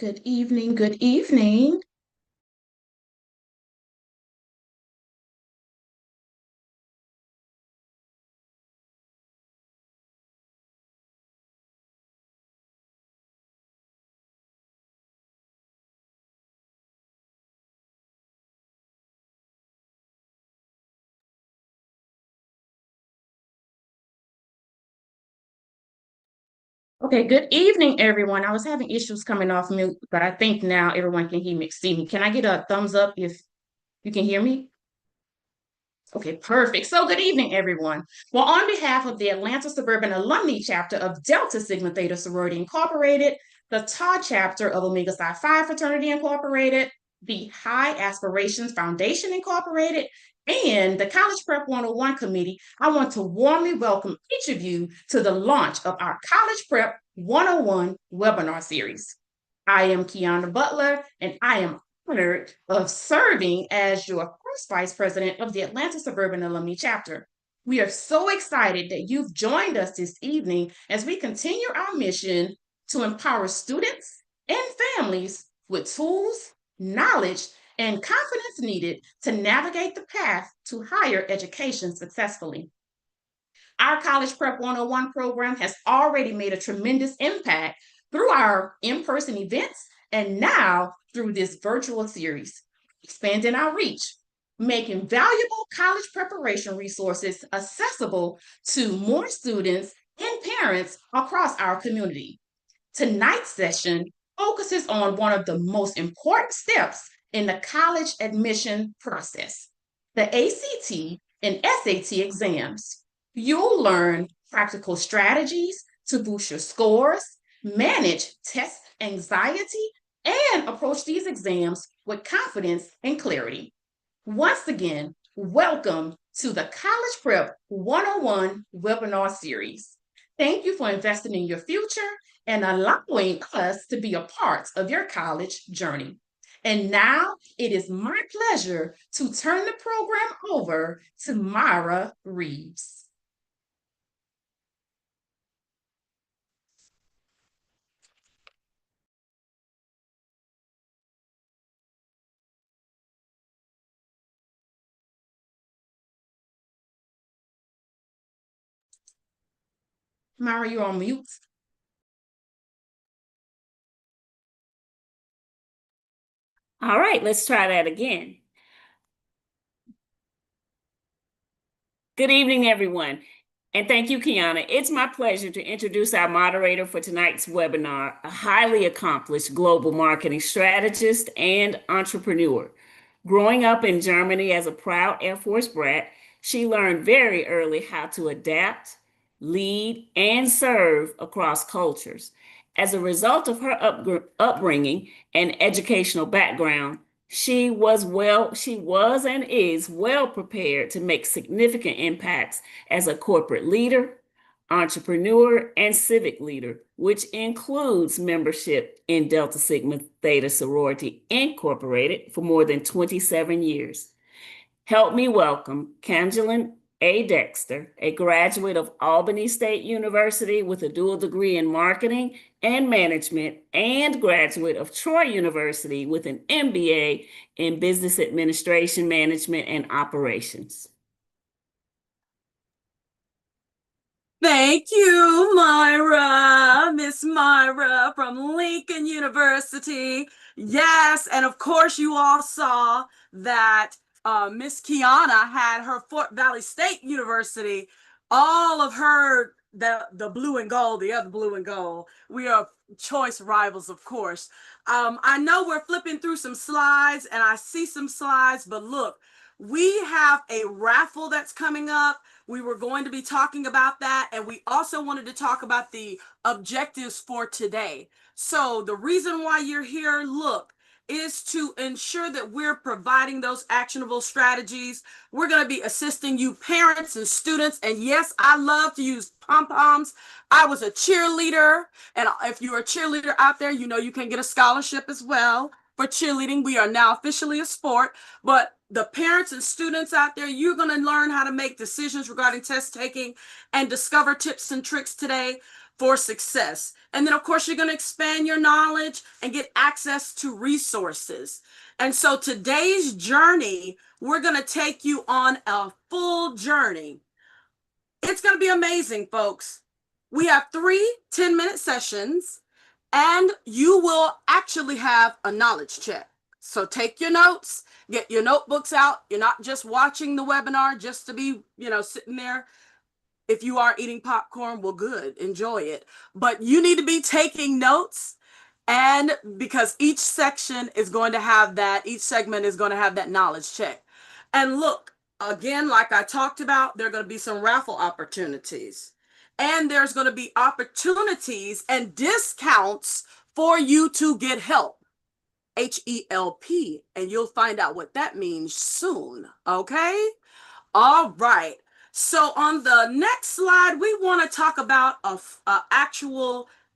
Good evening. Good evening. Okay, good evening, everyone. I was having issues coming off mute, but I think now everyone can hear me, see me. Can I get a thumbs up if you can hear me? Okay, perfect. So good evening, everyone. Well, on behalf of the Atlanta Suburban Alumni Chapter of Delta Sigma Theta Sorority Incorporated, the Tau Chapter of Omega Psi Phi Fraternity Incorporated, the High Aspirations Foundation Incorporated, and the College Prep 101 Committee, I want to warmly welcome each of you to the launch of our College Prep 101 webinar series. I am Kiana Butler, and I am honored of serving as your first vice president of the Atlanta Suburban Alumni Chapter. We are so excited that you've joined us this evening as we continue our mission to empower students and families with tools, knowledge, and confidence needed to navigate the path to higher education successfully. Our College Prep 101 program has already made a tremendous impact through our in-person events and now through this virtual series, expanding our reach, making valuable college preparation resources accessible to more students and parents across our community. Tonight's session focuses on one of the most important steps in the college admission process, the ACT and SAT exams. You'll learn practical strategies to boost your scores, manage test anxiety, and approach these exams with confidence and clarity. Once again, welcome to the College Prep 101 webinar series. Thank you for investing in your future and allowing us to be a part of your college journey. And now it is my pleasure to turn the program over to Myra Reeves. Myra, you're on mute. All right, let's try that again. Good evening, everyone. And thank you, Kiana. It's my pleasure to introduce our moderator for tonight's webinar, a highly accomplished global marketing strategist and entrepreneur. Growing up in Germany as a proud Air Force brat, she learned very early how to adapt, lead, and serve across cultures. As a result of her upbringing and educational background, she was and is well prepared to make significant impacts as a corporate leader, entrepreneur, and civic leader, which includes membership in Delta Sigma Theta Sorority Incorporated for more than 27 years. Help me welcome Kanjalin A. Dexter, a graduate of Albany State University with a dual degree in marketing and management, and graduate of Troy University with an MBA in business administration, management, and operations. Thank you, Myra, Miss Myra from Lincoln University. Yes, and of course you all saw that Miss Kiana had her Fort Valley State University, all of her, the blue and gold, the other blue and gold. We are choice rivals, of course. I know we're flipping through some slides and I see some slides, but look, we have a raffle that's coming up. We were going to be talking about that, and we also wanted to talk about the objectives for today. So the reason why you're here, look, is to ensure that we're providing those actionable strategies. We're going to be assisting you parents and students. And yes, I love to use pom-poms. I was a cheerleader, and if you're a cheerleader out there, you know you can get a scholarship as well for cheerleading. We are now officially a sport, but the parents and students out there, you're going to learn how to make decisions regarding test taking and discover tips and tricks today for success. And then, of course, you're going to expand your knowledge and get access to resources. And so today's journey, we're going to take you on a full journey. It's going to be amazing, folks. We have 3 10-minute sessions, and you will actually have a knowledge check. So take your notes, get your notebooks out. You're not just watching the webinar just to be, sitting there. If you are eating popcorn, well, good, enjoy it. But you need to be taking notes, and because each segment is going to have that knowledge check. And look, again, like I talked about, there are going to be some raffle opportunities. And there's going to be opportunities and discounts for you to get help. HELP, and you'll find out what that means soon, okay? All right. So on the next slide, we want to talk about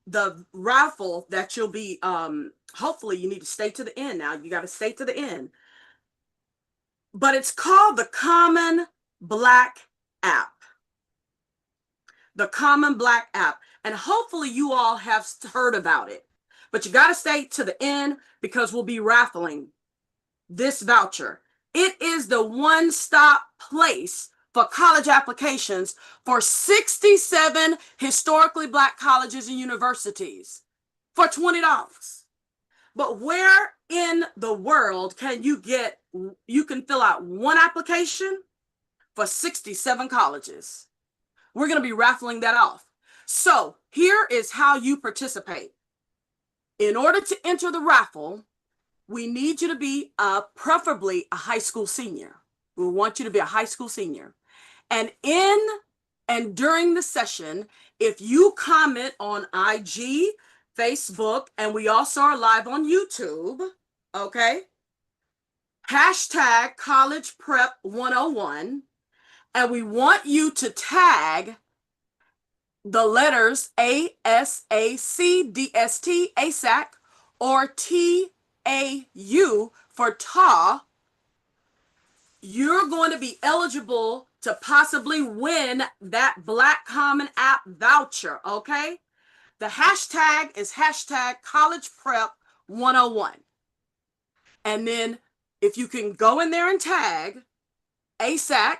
the raffle that you'll be, hopefully you need to stay to the end now. You got to stay to the end. But it's called the Common Black App. The Common Black App. And hopefully you all have heard about it. But you got to stay to the end because we'll be raffling this voucher. It is the one-stop place for college applications for 67 historically Black colleges and universities for $20. But where in the world can you can fill out one application for 67 colleges? We're going to be raffling that off. So here is how you participate. In order to enter the raffle, we need you to be preferably a high school senior. We want you to be a high school senior. And during the session, if you comment on IG, Facebook, and we also are live on YouTube, okay? Hashtag College Prep 101. And we want you to tag the letters ASAC, DST, ASAC, or TAU for TA. You're going to be eligible to possibly win that Black Common App voucher, okay? The hashtag is hashtag College Prep 101. And then if you can go in there and tag ASAC,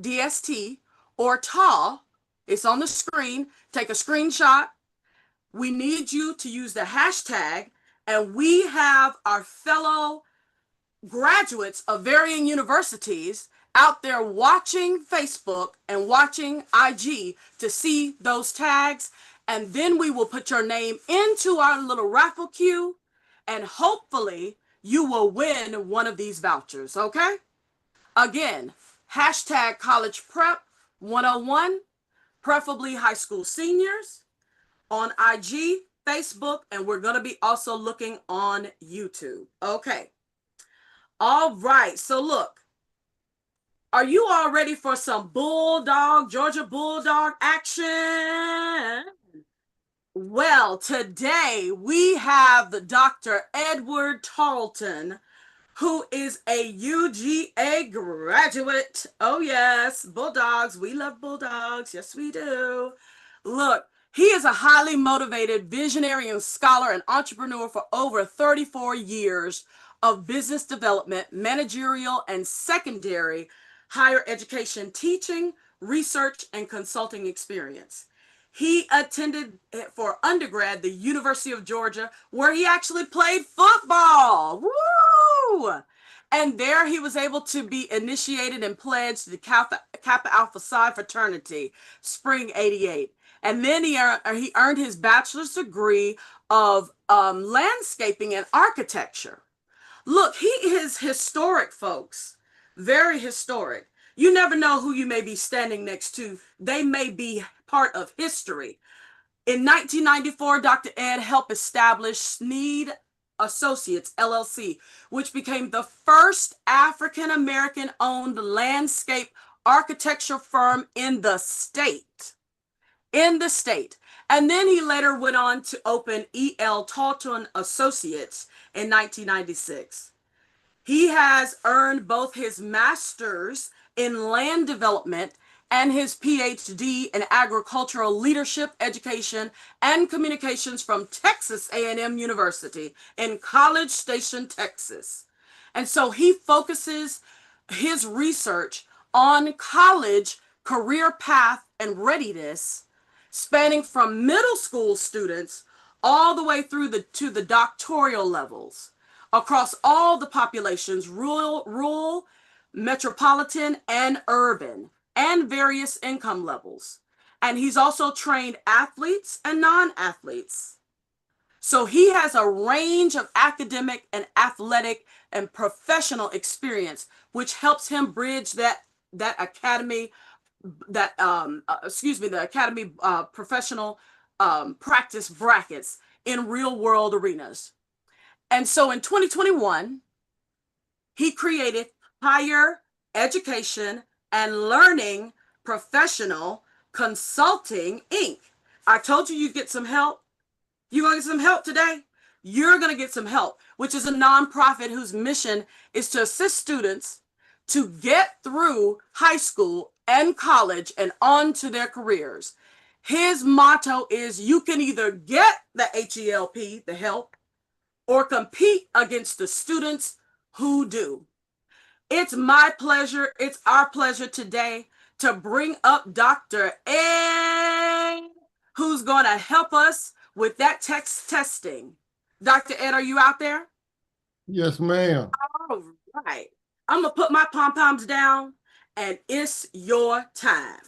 DST, or TA, it's on the screen. Take a screenshot. We need you to use the hashtag, and we have our fellow graduates of varying universities out there watching Facebook and watching IG to see those tags. And then we will put your name into our little raffle queue, and hopefully you will win one of these vouchers, okay? Again, hashtag College Prep 101. Preferably high school seniors on IG, Facebook, and we're going to be also looking on YouTube. Okay. All right. So look, are you all ready for some Georgia Bulldog action? Well, today we have the Dr. Edward Tarleton, who is a UGA graduate. Oh yes, Bulldogs. We love Bulldogs. Yes, we do. Look, he is a highly motivated visionary and scholar and entrepreneur for over 34 years of business development, managerial, and secondary higher education teaching, research, and consulting experience. He attended for undergrad the University of Georgia, where he actually played football. Woo! And there he was able to be initiated and pledged to the Kappa Alpha Psi fraternity, spring '88. And then he earned his bachelor's degree of landscaping and architecture. Look, he is historic, folks. Very historic. You never know who you may be standing next to. They may be part of history. In 1994, Dr. Ed helped establish Sneed Associates, LLC, which became the first African-American owned landscape architecture firm in the state. And then he later went on to open E.L. Tarleton Associates in 1996. He has earned both his master's in land development and his PhD in agricultural leadership, education, and communications from Texas A&M University in College Station, Texas. And so he focuses his research on college career path and readiness, spanning from middle school students all the way through to the doctoral levels across all the populations, rural, metropolitan, and urban, and various income levels. And he's also trained athletes and non-athletes. So he has a range of academic and athletic and professional experience, which helps him bridge the academy professional practice brackets in real world arenas. And so in 2021, he created Higher Education and Learning Professional Consulting, Inc. I told you you'd get some help. You gonna get some help today? You're gonna get some help, which is a nonprofit whose mission is to assist students to get through high school and college and on to their careers. His motto is you can either get the HELP, the help, or compete against the students who do. It's my pleasure, it's our pleasure today to bring up Dr. Ed, who's going to help us with that text testing. Dr. Ed, are you out there? Yes, ma'am. All right. I'm going to put my pom-poms down, and it's your time.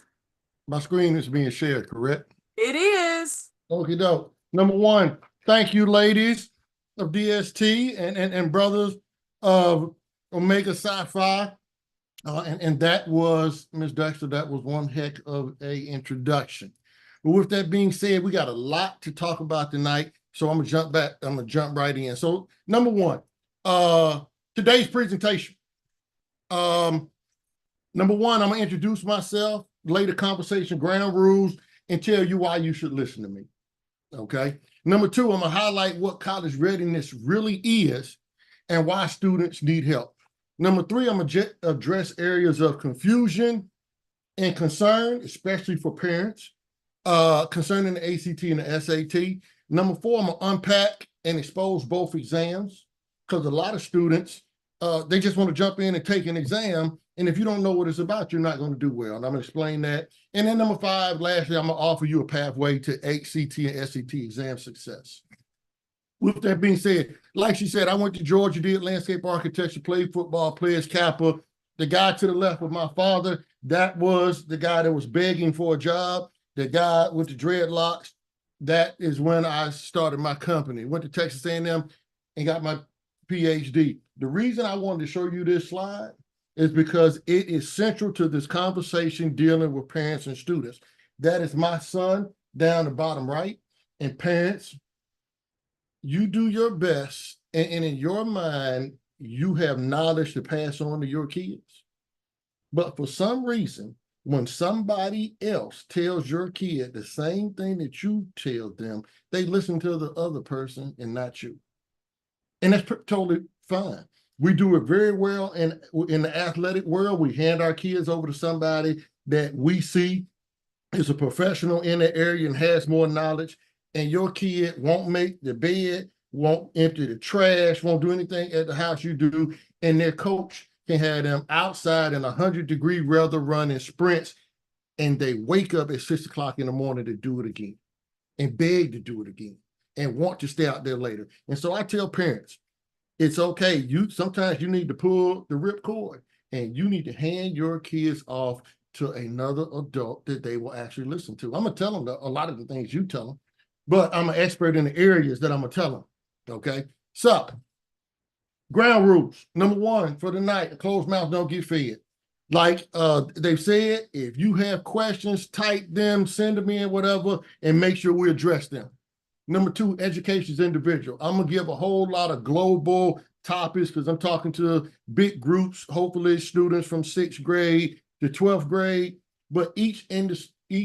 My screen is being shared, correct? It is. Okie doke. Number one, thank you, ladies of DST and brothers of Omega Sci-Fi. And that was, Ms. Dexter, that was one heck of a introduction. But with that being said, we got a lot to talk about tonight. So I'm gonna jump right in. So number one, today's presentation. Number one, I'm gonna introduce myself, lay the conversation ground rules, and tell you why you should listen to me. Okay. Number two, I'm gonna highlight what college readiness really is and why students need help. Number three, I'm gonna address areas of confusion and concern, especially for parents, concerning the ACT and the SAT. Number four, I'm gonna unpack and expose both exams, because a lot of students, they just want to jump in and take an exam. And if you don't know what it's about, you're not going to do well. And I'm going to explain that. And then number five, lastly, I'm going to offer you a pathway to ACT and SAT exam success. With that being said, like she said, I went to Georgia, did landscape architecture, played football, played Kappa. The guy to the left of my father, that was the guy that was begging for a job. The guy with the dreadlocks, that is when I started my company. Went to Texas A&M and got my PhD. The reason I wanted to show you this slide is because it is central to this conversation dealing with parents and students. That is my son down the bottom right. And parents, you do your best, and in your mind, you have knowledge to pass on to your kids. But for some reason, when somebody else tells your kid the same thing that you tell them, they listen to the other person and not you. And that's totally fine. We do it very well in the athletic world. We hand our kids over to somebody that we see is a professional in the area and has more knowledge. And your kid won't make the bed, won't empty the trash, won't do anything at the house you do. And their coach can have them outside in 100-degree weather running sprints. And they wake up at 6 o'clock in the morning to do it again and beg to do it again and want to stay out there later. And so I tell parents, it's okay. Sometimes you need to pull the ripcord and you need to hand your kids off to another adult that they will actually listen to. I'm gonna tell them a lot of the things you tell them, but I'm an expert in the areas that I'm gonna tell them. Okay. So, ground rules. Number one for the night: a closed mouth don't get fed. Like they've said, if you have questions, type them, send them in, whatever, and make sure we address them. Number two, education is individual. I'm going to give a whole lot of global topics because I'm talking to big groups, hopefully students from 6th grade to 12th grade, but each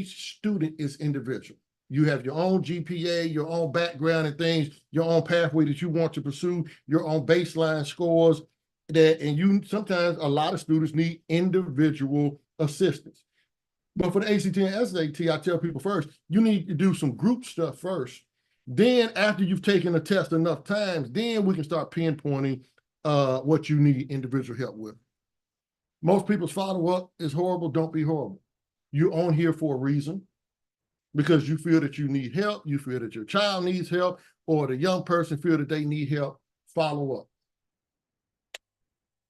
student is individual. You have your own GPA, your own background and things, your own pathway that you want to pursue, your own baseline scores. that, and you sometimes a lot of students need individual assistance. But for the ACT and SAT, I tell people first, you need to do some group stuff first. Then after you've taken the test enough times, then we can start pinpointing what you need individual help with. Most people's follow-up is horrible. Don't be horrible. You're on here for a reason, because you feel that you need help, you feel that your child needs help, or the young person feel that they need help. Follow up.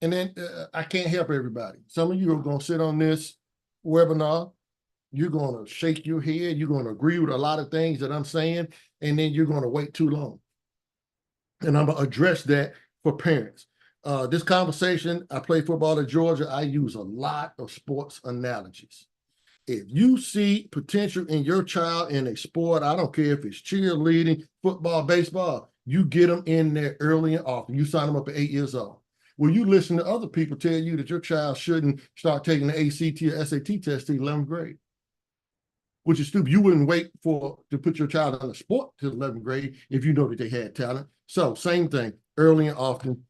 And then I can't help everybody. Some of you are going to sit on this webinar, you're going to shake your head, you're going to agree with a lot of things that I'm saying, and then you're going to wait too long. And I'm going to address that for parents. This conversation, I play football at Georgia. I use a lot of sports analogies. If you see potential in your child in a sport, I don't care if it's cheerleading, football, baseball, you get them in there early and often. You sign them up at 8 years old. Well, you listen to other people tell you that your child shouldn't start taking the ACT or SAT test in 11th grade, which is stupid. You wouldn't wait to put your child on a sport to 11th grade if you know that they had talent. So same thing, early and often.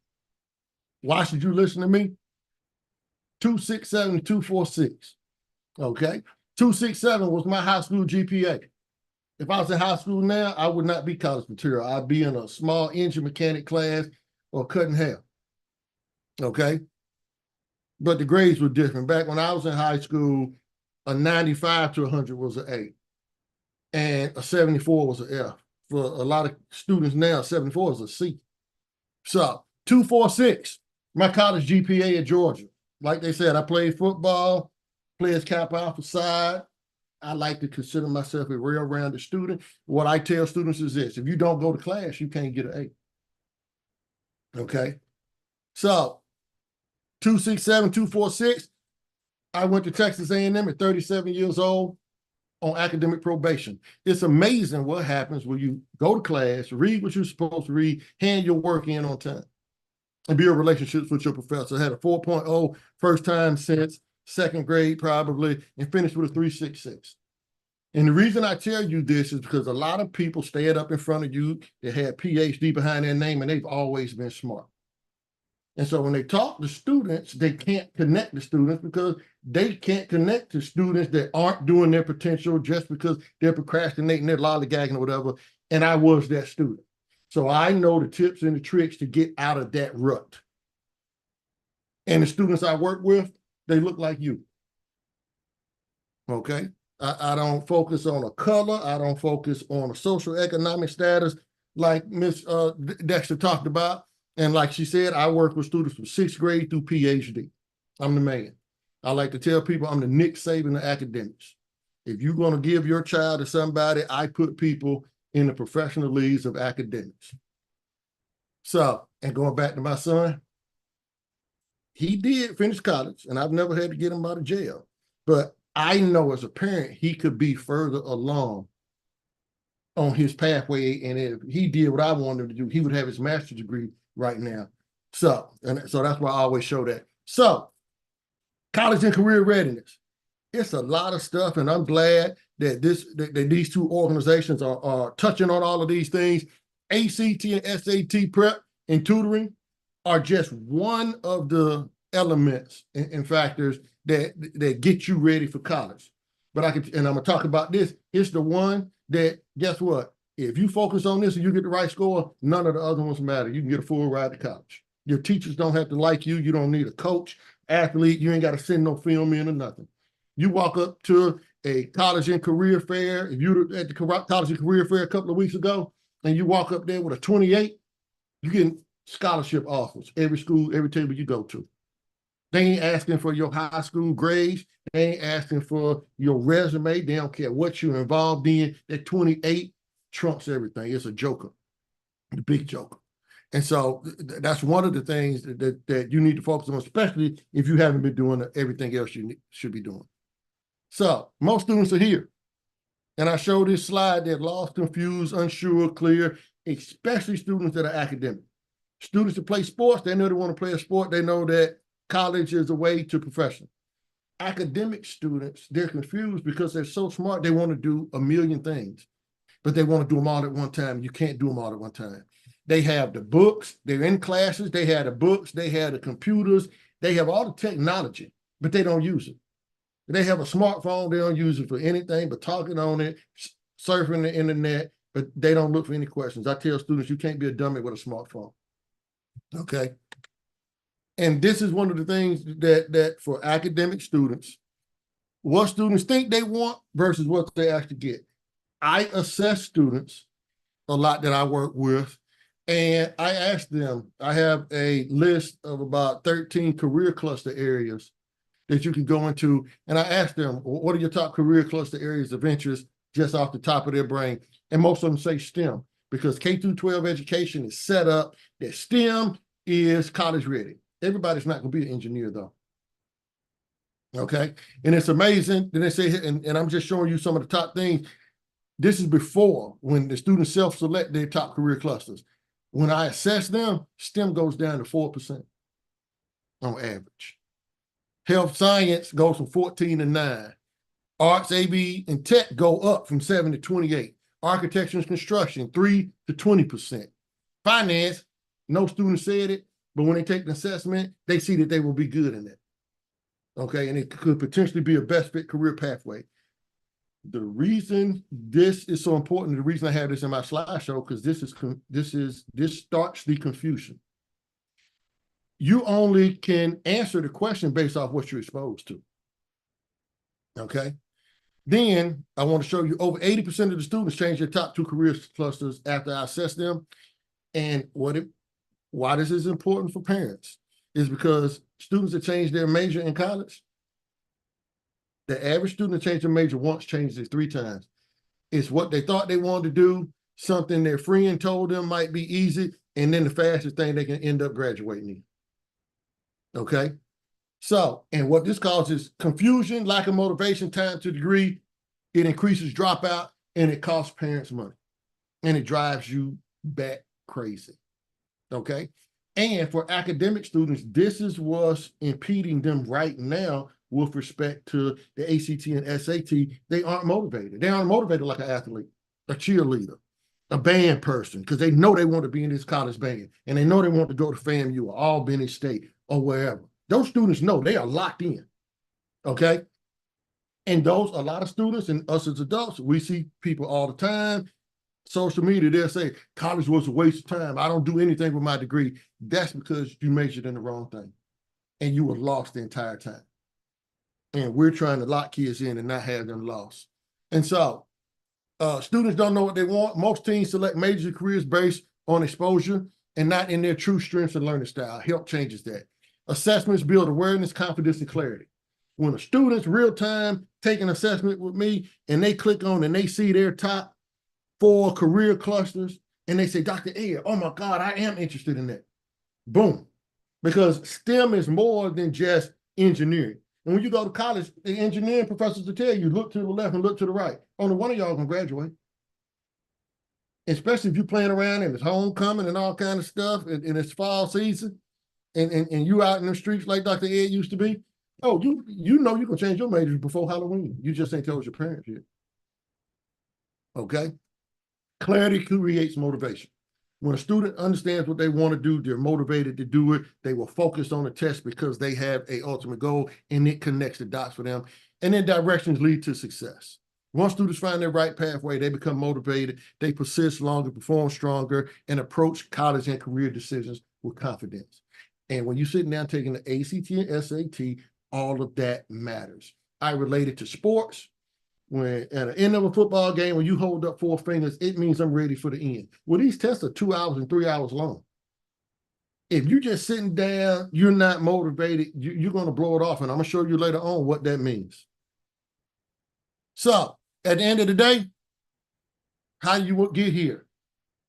Why should you listen to me? 267 246. Okay, 267 was my high school GPA. If I was in high school now, I would not be college material. I'd be in a small engine mechanic class or cutting hair. Okay, but the grades were different. Back when I was in high school, a 95 to 100 was an A, and a 74 was an F. For a lot of students now, 74 is a C. So 246, my college GPA at Georgia. Like they said, I played football, players Kappa Alpha side. I like to consider myself a well-rounded student. What I tell students is this: if you don't go to class, you can't get an A. Okay, so 267, 246. I went to Texas A&M at 37 years old on academic probation. It's amazing what happens when you go to class, read what you're supposed to read, hand your work in on time, and build relationships with your professor. I had a 4.0 first time since second grade probably, and finished with a 3.66. And the reason I tell you this is because a lot of people stand up in front of you that had PhD behind their name, and they've always been smart. And so when they talk to students, they can't connect to students because they can't connect to students that aren't doing their potential just because they're procrastinating, they're lollygagging or whatever. And I was that student. So I know the tips and the tricks to get out of that rut. And the students I work with, they look like you. Okay? I don't focus on a color. I don't focus on a social economic status like Miss Dexter talked about. And like she said, I work with students from 6th grade through PhD. I'm the man. I like to tell people I'm the Nick Saban of academics. If you're going to give your child to somebody, I put people in the professional leagues of academics. So, and going back to my son, he did finish college, and I've never had to get him out of jail. But I know as a parent, he could be further along on his pathway. And if he did what I wanted him to do, he would have his master's degree right now. So that's why I always show that. So college and career readiness. It's a lot of stuff, and I'm glad that these two organizations are touching on all of these things. ACT and SAT prep and tutoring are just one of the elements and factors that get you ready for college. But I'm gonna talk about this. It's the one that, guess what? If you focus on this and you get the right score, none of the other ones matter. You can get a full ride to college. Your teachers don't have to like you. You don't need a coach, athlete. You ain't got to send no film in or nothing. You walk up to a college and career fair. If you were at the college and career fair a couple of weeks ago, and you walk up there with a 28, you get scholarship offers every school, every table you go to. They ain't asking for your high school grades. They ain't asking for your resume. They don't care what you're involved in. That 28 trumps everything. It's a joker, the big joker. And so that's one of the things that you need to focus on, especially if you haven't been doing everything else you should be doing. So most students are here. And I showed this slide that lost, confused, unsure, clear, especially students that are academic. Students that play sports, they know they want to play a sport. They know that college is a way to professional. Academic students, they're confused because they're so smart, they want to do a million things, but they want to do them all at one time. You can't do them all at one time. They have the books, they're in classes, they have the books, they have the computers, they have all the technology, but they don't use it. They have a smartphone, they don't use it for anything but talking on it, surfing the internet, but they don't look for any questions. I tell students, you can't be a dummy with a smartphone. Okay. And this is one of the things that for academic students, what students think they want versus what they actually get. I assess students a lot that I work with, and I ask them, I have a list of about 13 career cluster areas that you can go into. And I ask them, what are your top career cluster areas of interest just off the top of their brain? And most of them say STEM, because K through 12 education is set up that STEM is college ready. Everybody's not going to be an engineer though. Okay. And it's amazing. Then they say, and I'm just showing you some of the top things. This is before when the students self-select their top career clusters. When I assess them, STEM goes down to 4% on average. Health science goes from 14 to 9. Arts, AV, and tech go up from 7 to 28. Architecture and construction, 3 to 20%. Finance, no student said it, but when they take an assessment, they see that they will be good in it. Okay, and it could potentially be a best fit career pathway. The reason this is so important, the reason I have this in my slideshow, because this starts the confusion. You only can answer the question based off what you're exposed to. Okay. Then I want to show you over 80% of the students change their top 2 career clusters after I assess them. And why this is important for parents is because students that change their major in college, the average student that changed their major once changes it 3 times. It's what they thought they wanted to do, something their friend told them might be easy, and then the fastest thing they can end up graduating in. Okay. So, and what this causes confusion, lack of motivation, time to degree. It increases dropout, and it costs parents money, and it drives you back crazy. Okay. And for academic students, this is what's impeding them right now with respect to the ACT and SAT. They aren't motivated. They aren't motivated like an athlete, a cheerleader, a band person, because they know they want to be in this college band, and they know they want to go to FAMU or Albany State or wherever. Those students know they are locked in. Okay. And a lot of students and us as adults, we see people all the time. Social media, they'll say college was a waste of time. I don't do anything with my degree. That's because you majored in the wrong thing and you were lost the entire time. And we're trying to lock kids in and not have them lost. And so students don't know what they want. Most teens select major careers based on exposure and not in their true strengths and learning style. Help changes that. Assessments build awareness, confidence, and clarity. When a student's real time take an assessment with me and they click on and they see their top 4 career clusters and they say, Dr. Ed, oh my God, I am interested in that. Boom. Because STEM is more than just engineering. And when you go to college, the engineering professors will tell you, look to the left and look to the right. Only one of y'all can graduate. Especially if you're playing around and it's homecoming and all kind of stuff and it's fall season and you out in the streets like Dr. Ed used to be. Oh, you know you can change your major before Halloween. You just ain't told your parents yet. Okay? Clarity creates motivation. When a student understands what they want to do, they're motivated to do it. They will focus on the test because they have an ultimate goal and it connects the dots for them. And then directions lead to success. Once students find their right pathway, they become motivated, they persist longer, perform stronger, and approach college and career decisions with confidence. And when you're sitting down taking the ACT and SAT, all of that matters. I relate it to sports. When at the end of a football game, when you hold up 4 fingers, it means I'm ready for the end. Well, these tests are 2 hours and 3 hours long. If you're just sitting down, you're not motivated, you're going to blow it off. And I'm going to show you later on what that means. So at the end of the day, how do you get here?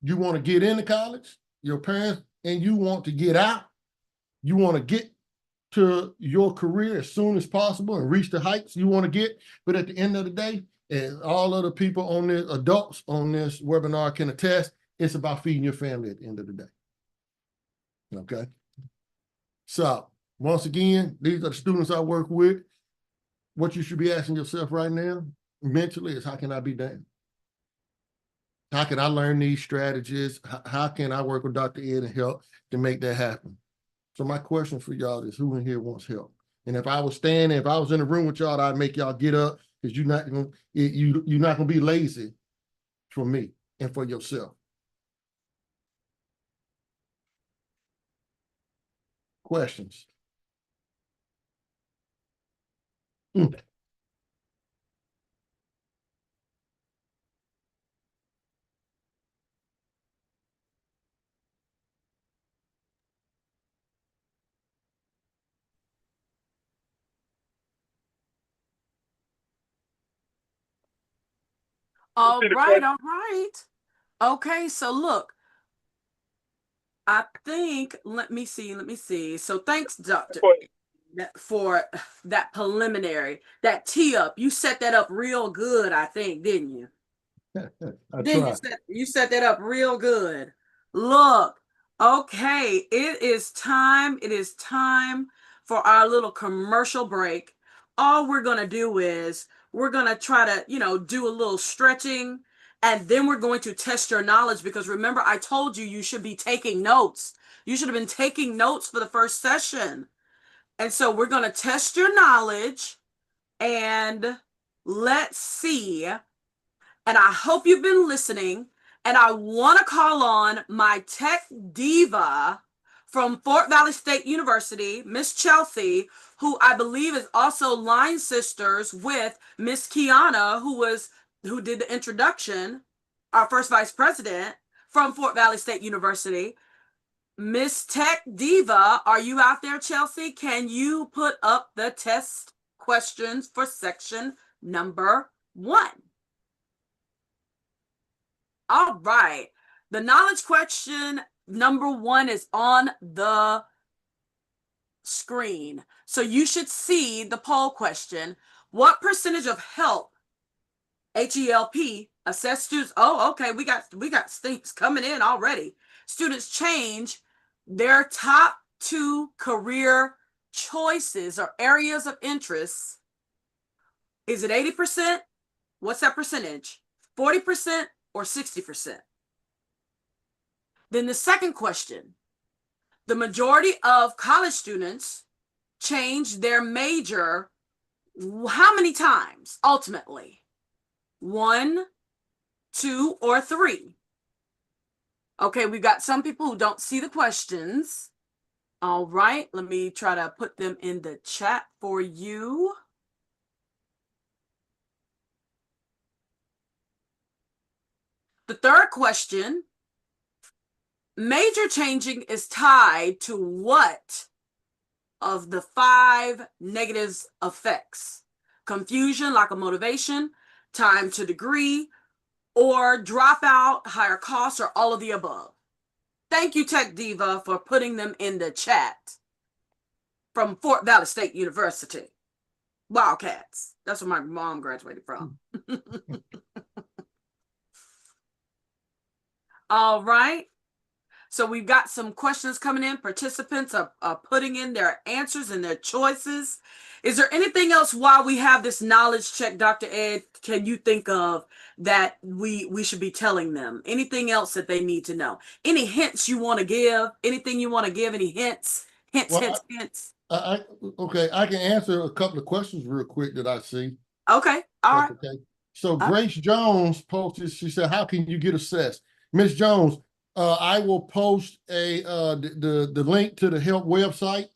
You want to get into college, your parents, and you want to get out. You want to get to your career as soon as possible and reach the heights you want to get. But at the end of the day, and all other people on this, adults on this webinar can attest, it's about feeding your family at the end of the day. Okay. So once again, these are the students I work with. What you should be asking yourself right now, mentally, is how can I be damned? How can I learn these strategies? How can I work with Dr. Ed and help to make that happen? So my question for y'all is, who in here wants help? And if I was standing, if I was in the room with y'all, I'd make y'all get up, because you're not gonna be lazy for me and for yourself. Questions? All right, all right. Okay, so look, I think, let me see. So thanks, Doctor, for that preliminary, that tee up. You set that up real good, I think, didn't you? You set that up real good. Look, okay, it is time. It is time for our little commercial break. All we're gonna do is we're gonna try to, do a little stretching, and then we're going to test your knowledge, because remember, I told you should be taking notes. You should have been taking notes for the first session. And so we're gonna test your knowledge, and let's see. And I hope you've been listening. And I want to call on my tech diva from Fort Valley State University, Miss Chelsea, who I believe is also line sisters with Miss Kiana, who did the introduction, our first vice president from Fort Valley State University. Miss Tech Diva, are you out there, Chelsea? Can you put up the test questions for section number 1? All right. The knowledge question number 1 is on the screen. So you should see the poll question. What percentage of HELP, H-E-L-P, assessed students? Oh, okay. We got stinks coming in already. Students change their top 2 career choices or areas of interest. Is it 80%? What's that percentage? 40% or 60%? Then the second question, the majority of college students change their major how many times ultimately? 1, 2, or 3? Okay, we've got some people who don't see the questions. All right, let me try to put them in the chat for you. The third question, major changing is tied to what of the 5 negative effects? Confusion, lack of motivation, time to degree, or dropout, higher costs, or all of the above? Thank you, Tech Diva, for putting them in the chat from Fort Valley State University. Wildcats. That's where my mom graduated from. All right. So we've got some questions coming in. Participants are putting in their answers and their choices. Is there anything else while we have this knowledge check, Dr. Ed, can you think of that we should be telling them? Anything else that they need to know? Any hints you want to give? Anything you want to give? Any hints? Hints. Okay, I can answer a couple of questions real quick that I see. Okay, all right. Okay. So Grace Jones posted, she said, how can you get assessed? Miss Jones, I will post the link to the HELP website,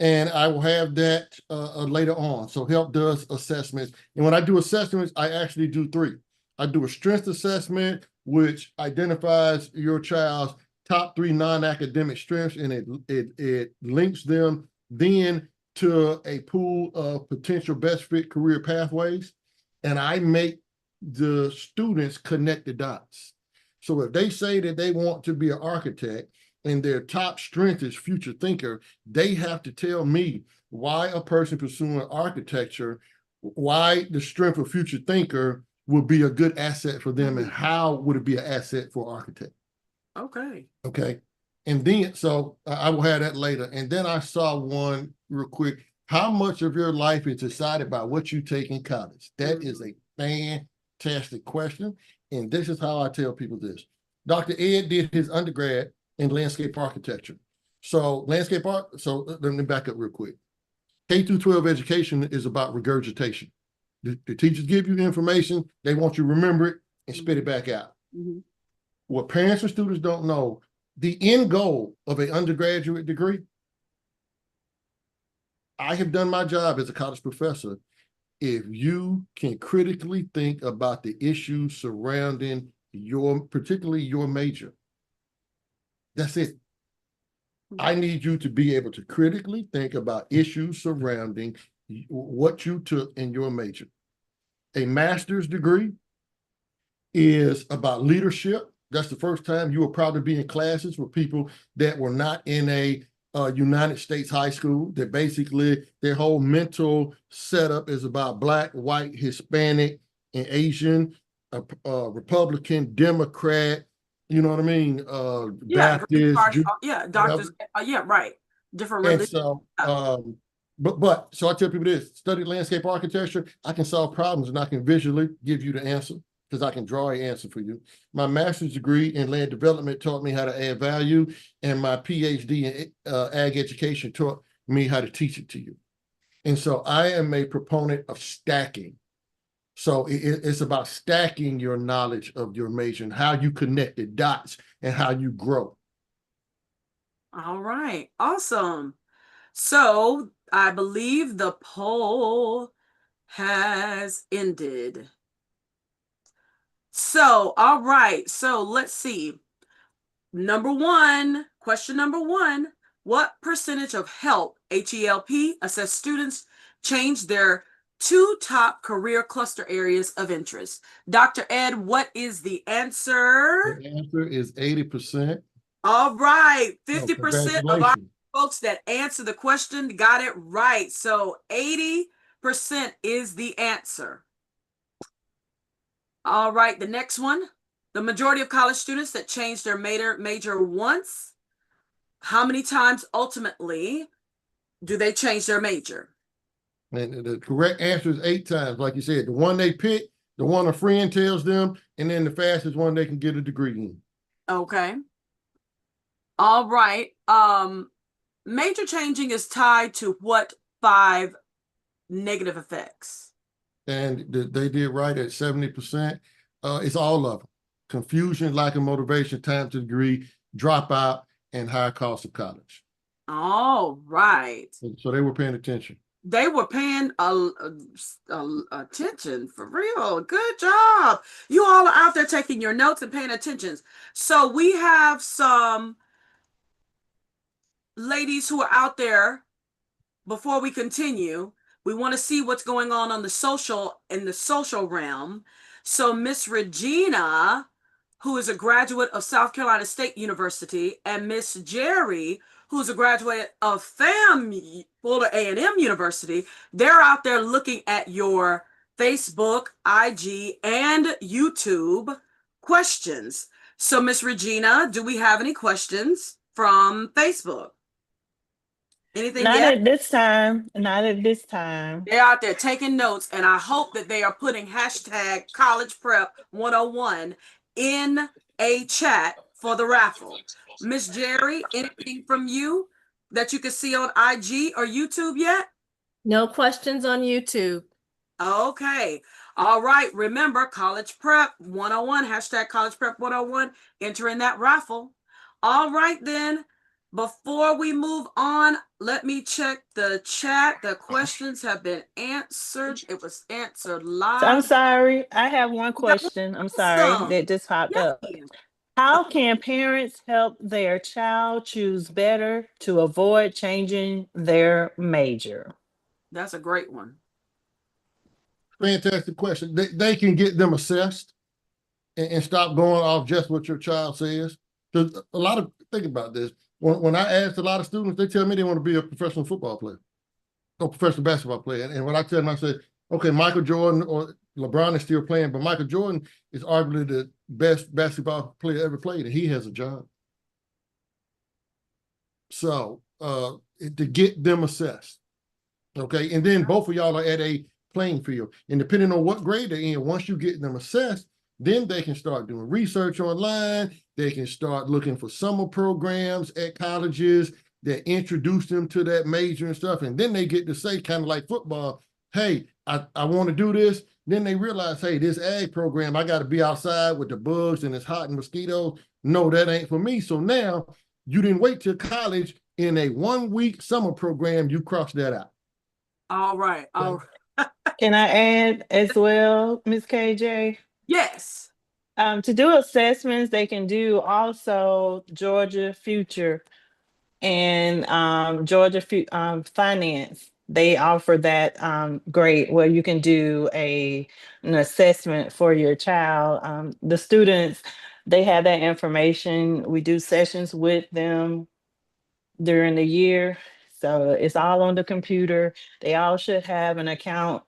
and I will have that later on. So HELP does assessments. And when I do assessments, I actually do 3. I do a strength assessment, which identifies your child's top 3 non-academic strengths, and it links them then to a pool of potential best fit career pathways. And I make the students connect the dots. So if they say that they want to be an architect and their top strength is future thinker, they have to tell me why a person pursuing architecture, why the strength of future thinker will be a good asset for them, and how would it be an asset for architect. Okay. And then, so I will have that later. And then I saw one real quick. How much of your life is decided by what you take in college? That is a fantastic question. And this is how I tell people this. Dr. Ed did his undergrad in landscape architecture. So let me back up real quick. K through 12 education is about regurgitation. The teachers give you information, they want you to remember it and spit it back out. Mm-hmm. What parents and students don't know, the end goal of an undergraduate degree, I have done my job as a college professor. If you can critically think about the issues surrounding particularly your major, that's it. I need you to be able to critically think about issues surrounding what you took in your major. A master's degree is about leadership. That's the first time you will probably be in classes with people that were not in a United States high school, that basically their whole mental setup is about Black, white, Hispanic, and Asian, Republican, Democrat, you know what I mean? Baptist, doctors, right. Different and religions. so, so I tell people this: study landscape architecture. I can solve problems and I can visually give you the answer because I can draw an answer for you. My master's degree in land development taught me how to add value, and my PhD in ag education taught me how to teach it to you. And so I am a proponent of stacking. So it's about stacking your knowledge of your major and how you connect the dots and how you grow. All right, awesome. So I believe the poll has ended. So, all right, so let's see. Question number one, what percentage of HELP assessed students changed their 2 top career cluster areas of interest? Dr. Ed, what is the answer? The answer is 80%. All right, Oh, 50% of our folks that answer the question got it right. So 80% is the answer. All right, the next one. The majority of college students that changed their major once, how many times ultimately do they change their major? And the correct answer is 8 times. Like you said, the one they pick, the one a friend tells them, and then the fastest one they can get a degree in. Okay. All right. Major changing is tied to what 5 negative effects? And they did right at 70%. It's all of them. Confusion, lack of motivation, time to degree, dropout, and higher cost of college. All right. So they were paying attention. They were paying attention for real. Good job. You all are out there taking your notes and paying attention. So we have some ladies who are out there. Before we continue, we want to see what's going on in the social realm. So Miss Regina, who is a graduate of South Carolina State University, and Miss Jerry, who's a graduate of Fuller A&M University, they're out there looking at your Facebook, IG, and YouTube questions. So Miss Regina, do we have any questions from Facebook? Anything Not yet? at this time. Not at this time. They're out there taking notes, and I hope that they are putting hashtag College Prep 101 in a chat for the raffle. Miss Jerry, anything from you that you can see on IG or YouTube yet? No questions on YouTube. Okay. All right. Remember, College Prep 101, hashtag College Prep 101, enter in that raffle. All right, then. Before we move on, let me check the chat. The questions have been answered. It was answered live. I'm sorry. I have one question. I'm sorry that just popped up. How can parents help their child choose better to avoid changing their major? That's a great one. Fantastic question. They can get them assessed and stop going off just what your child says. Because think about this. When I ask a lot of students, they tell me they want to be a professional football player or professional basketball player. And when I tell them, I say, okay, Michael Jordan or LeBron is still playing, but Michael Jordan is arguably the best basketball player ever played, and he has a job. So to get them assessed, okay? And then both of y'all are at a playing field. And depending on what grade they're in, once you get them assessed, Then they can start doing research online. They can start looking for summer programs at colleges that introduce them to that major and stuff. And then they get to say, kind of like football, hey, I want to do this. Then they realize, hey, this ag program, I got to be outside with the bugs and it's hot and mosquitoes. No, that ain't for me. So now you didn't wait till college. In a 1-week summer program, you cross that out. All right. All right. Can I add as well, Ms. KJ? Yes. To do assessments, they can do also Georgia Future and Finance. They offer that grade where you can do an assessment for your child. The students, they have that information. We do sessions with them during the year. So it's all on the computer. They all should have an account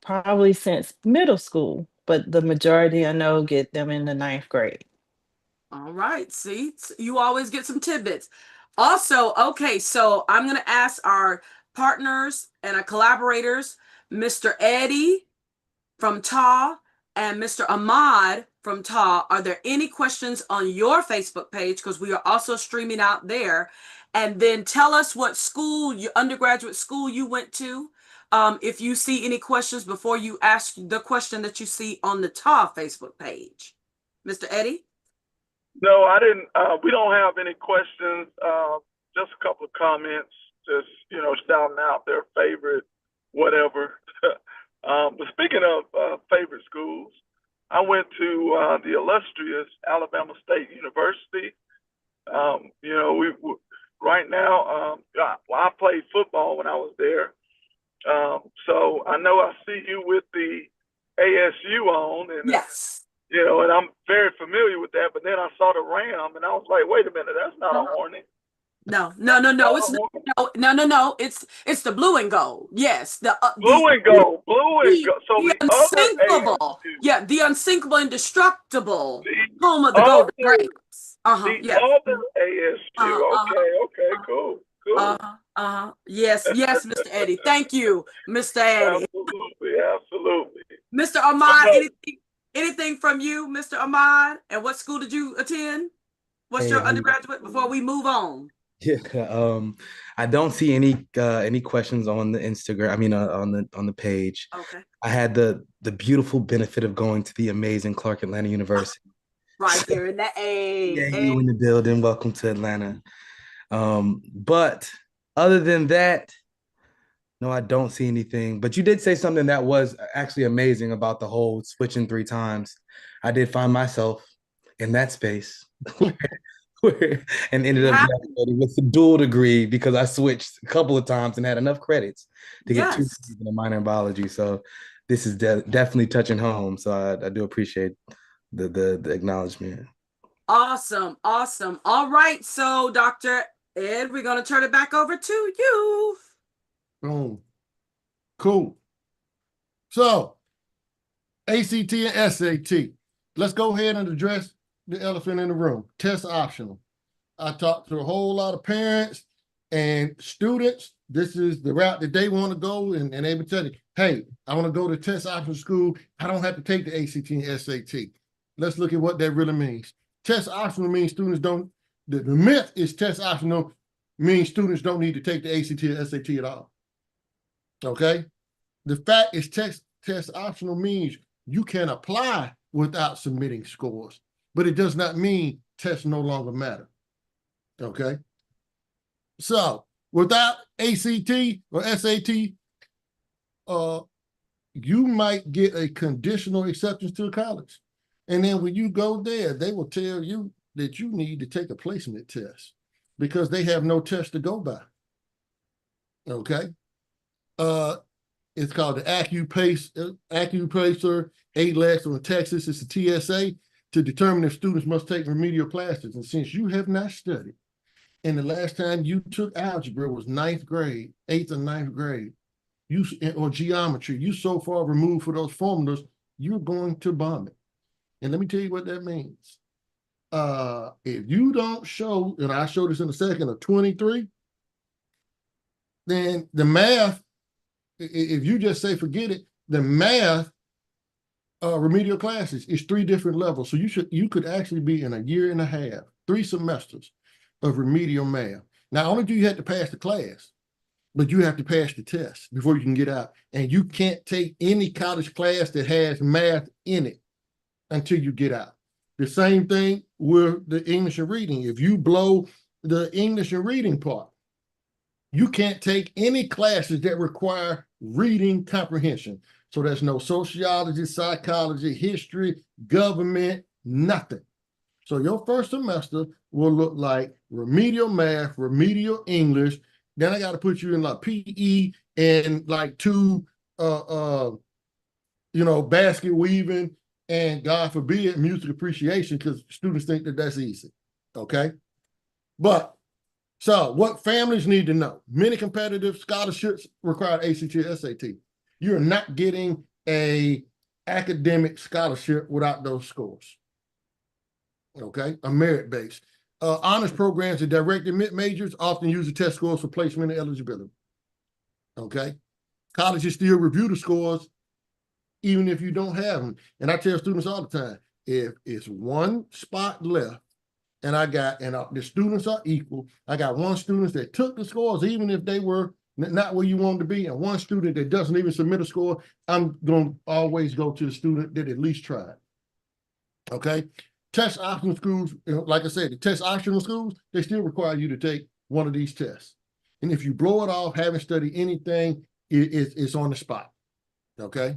probably since middle school, but the majority I know get them in the 9th grade. All right. See, you always get some tidbits. Also, okay, so I'm going to ask our partners and our collaborators, Mr. Eddie from TA and Mr. Ahmad from TA. Are there any questions on your Facebook page? Because we are also streaming out there. And then tell us what school, your undergraduate school you went to. If you see any questions before you ask the question that you see on the TA Facebook page. Mr. Eddie? No, I didn't. We don't have any questions. Just a couple of comments. Just shouting out their favorite whatever. But speaking of favorite schools, I went to the illustrious Alabama State University. We right now. I played football when I was there, so I know I see you with the ASU on, and yes. And I'm very familiar with that, but then I saw the Ram and I was like, wait a minute, that's not a Hornet. No. It's no. It's the blue and gold. Yes. Blue and gold. So the unsinkable. Yeah, the unsinkable, indestructible home of the Golden Grapes. The other ASU. Okay, cool. Yes, Mr. Eddie. Thank you, Mr. Eddie. Absolutely. Mr. Ahmad, anything from you, Mr. Ahmad? And what school did you attend? What's your undergraduate before we move on? Yeah, I don't see any questions on the Instagram. I mean, on the page. Okay. I had the beautiful benefit of going to the amazing Clark Atlanta University. Right here in the You in the building. Welcome to Atlanta. But other than that, no, I don't see anything. But you did say something that was actually amazing about the whole switching 3 times. I did find myself in that space and ended up graduating with a dual degree because I switched a couple of times and had enough credits to get 2 in a minor in biology. So this is definitely touching home. So I do appreciate the acknowledgement. Awesome. All right. So Dr. Ed, we're going to turn it back over to you. Boom. Cool. So, ACT and SAT. Let's go ahead and address the elephant in the room. Test optional. I talked to a whole lot of parents and students. This is the route that they want to go, and they would tell you, hey, I want to go to test optional school. I don't have to take the ACT and SAT. Let's look at what that really means. Test optional means students don't, the myth is test optional means students don't need to take the ACT or SAT at all. Okay? The fact is test optional means you can apply without submitting scores, but it does not mean tests no longer matter. Okay? So, without ACT or SAT, you might get a conditional acceptance to a college. And then when you go there, they will tell you that you need to take a placement test because they have no test to go by. Okay? It's called the Accupacer ALEX in Texas. It's a TSA to determine if students must take remedial classes. And since you have not studied, and the last time you took algebra was 9th grade, 8th or 9th grade, or geometry, you so far removed for those formulas, you're going to bomb it. And let me tell you what that means. If you don't show, and I'll show this in a second, a 23, then the math, if you just say forget it, the math remedial classes, it's 3 different levels. So you could actually be in a year and a half, 3 semesters of remedial math. Not only do you have to pass the class, but you have to pass the test before you can get out. And you can't take any college class that has math in it until you get out. The same thing with the English and reading. If you blow the English and reading part, you can't take any classes that require reading comprehension. So there's no sociology, psychology, history, government, nothing. So your first semester will look like remedial math, remedial English. Then I got to put you in like PE and like 2, basket weaving and God forbid music appreciation, because students think that that's easy. Okay. But so what families need to know, many competitive scholarships require ACT or SAT. You're not getting a academic scholarship without those scores. Okay, a merit-based. Honors programs and direct admit majors often use the test scores for placement and eligibility. Okay, colleges still review the scores even if you don't have them. And I tell students all the time, if it's 1 spot left and the students are equal, I got 1 student that took the scores even if they were not where you want to be, and 1 student that doesn't even submit a score, I'm going to always go to the student that at least tried. Okay. Test optional schools, like I said, the test optional schools, they still require you to take one of these tests. And if you blow it off, haven't studied anything, it's on the spot. Okay.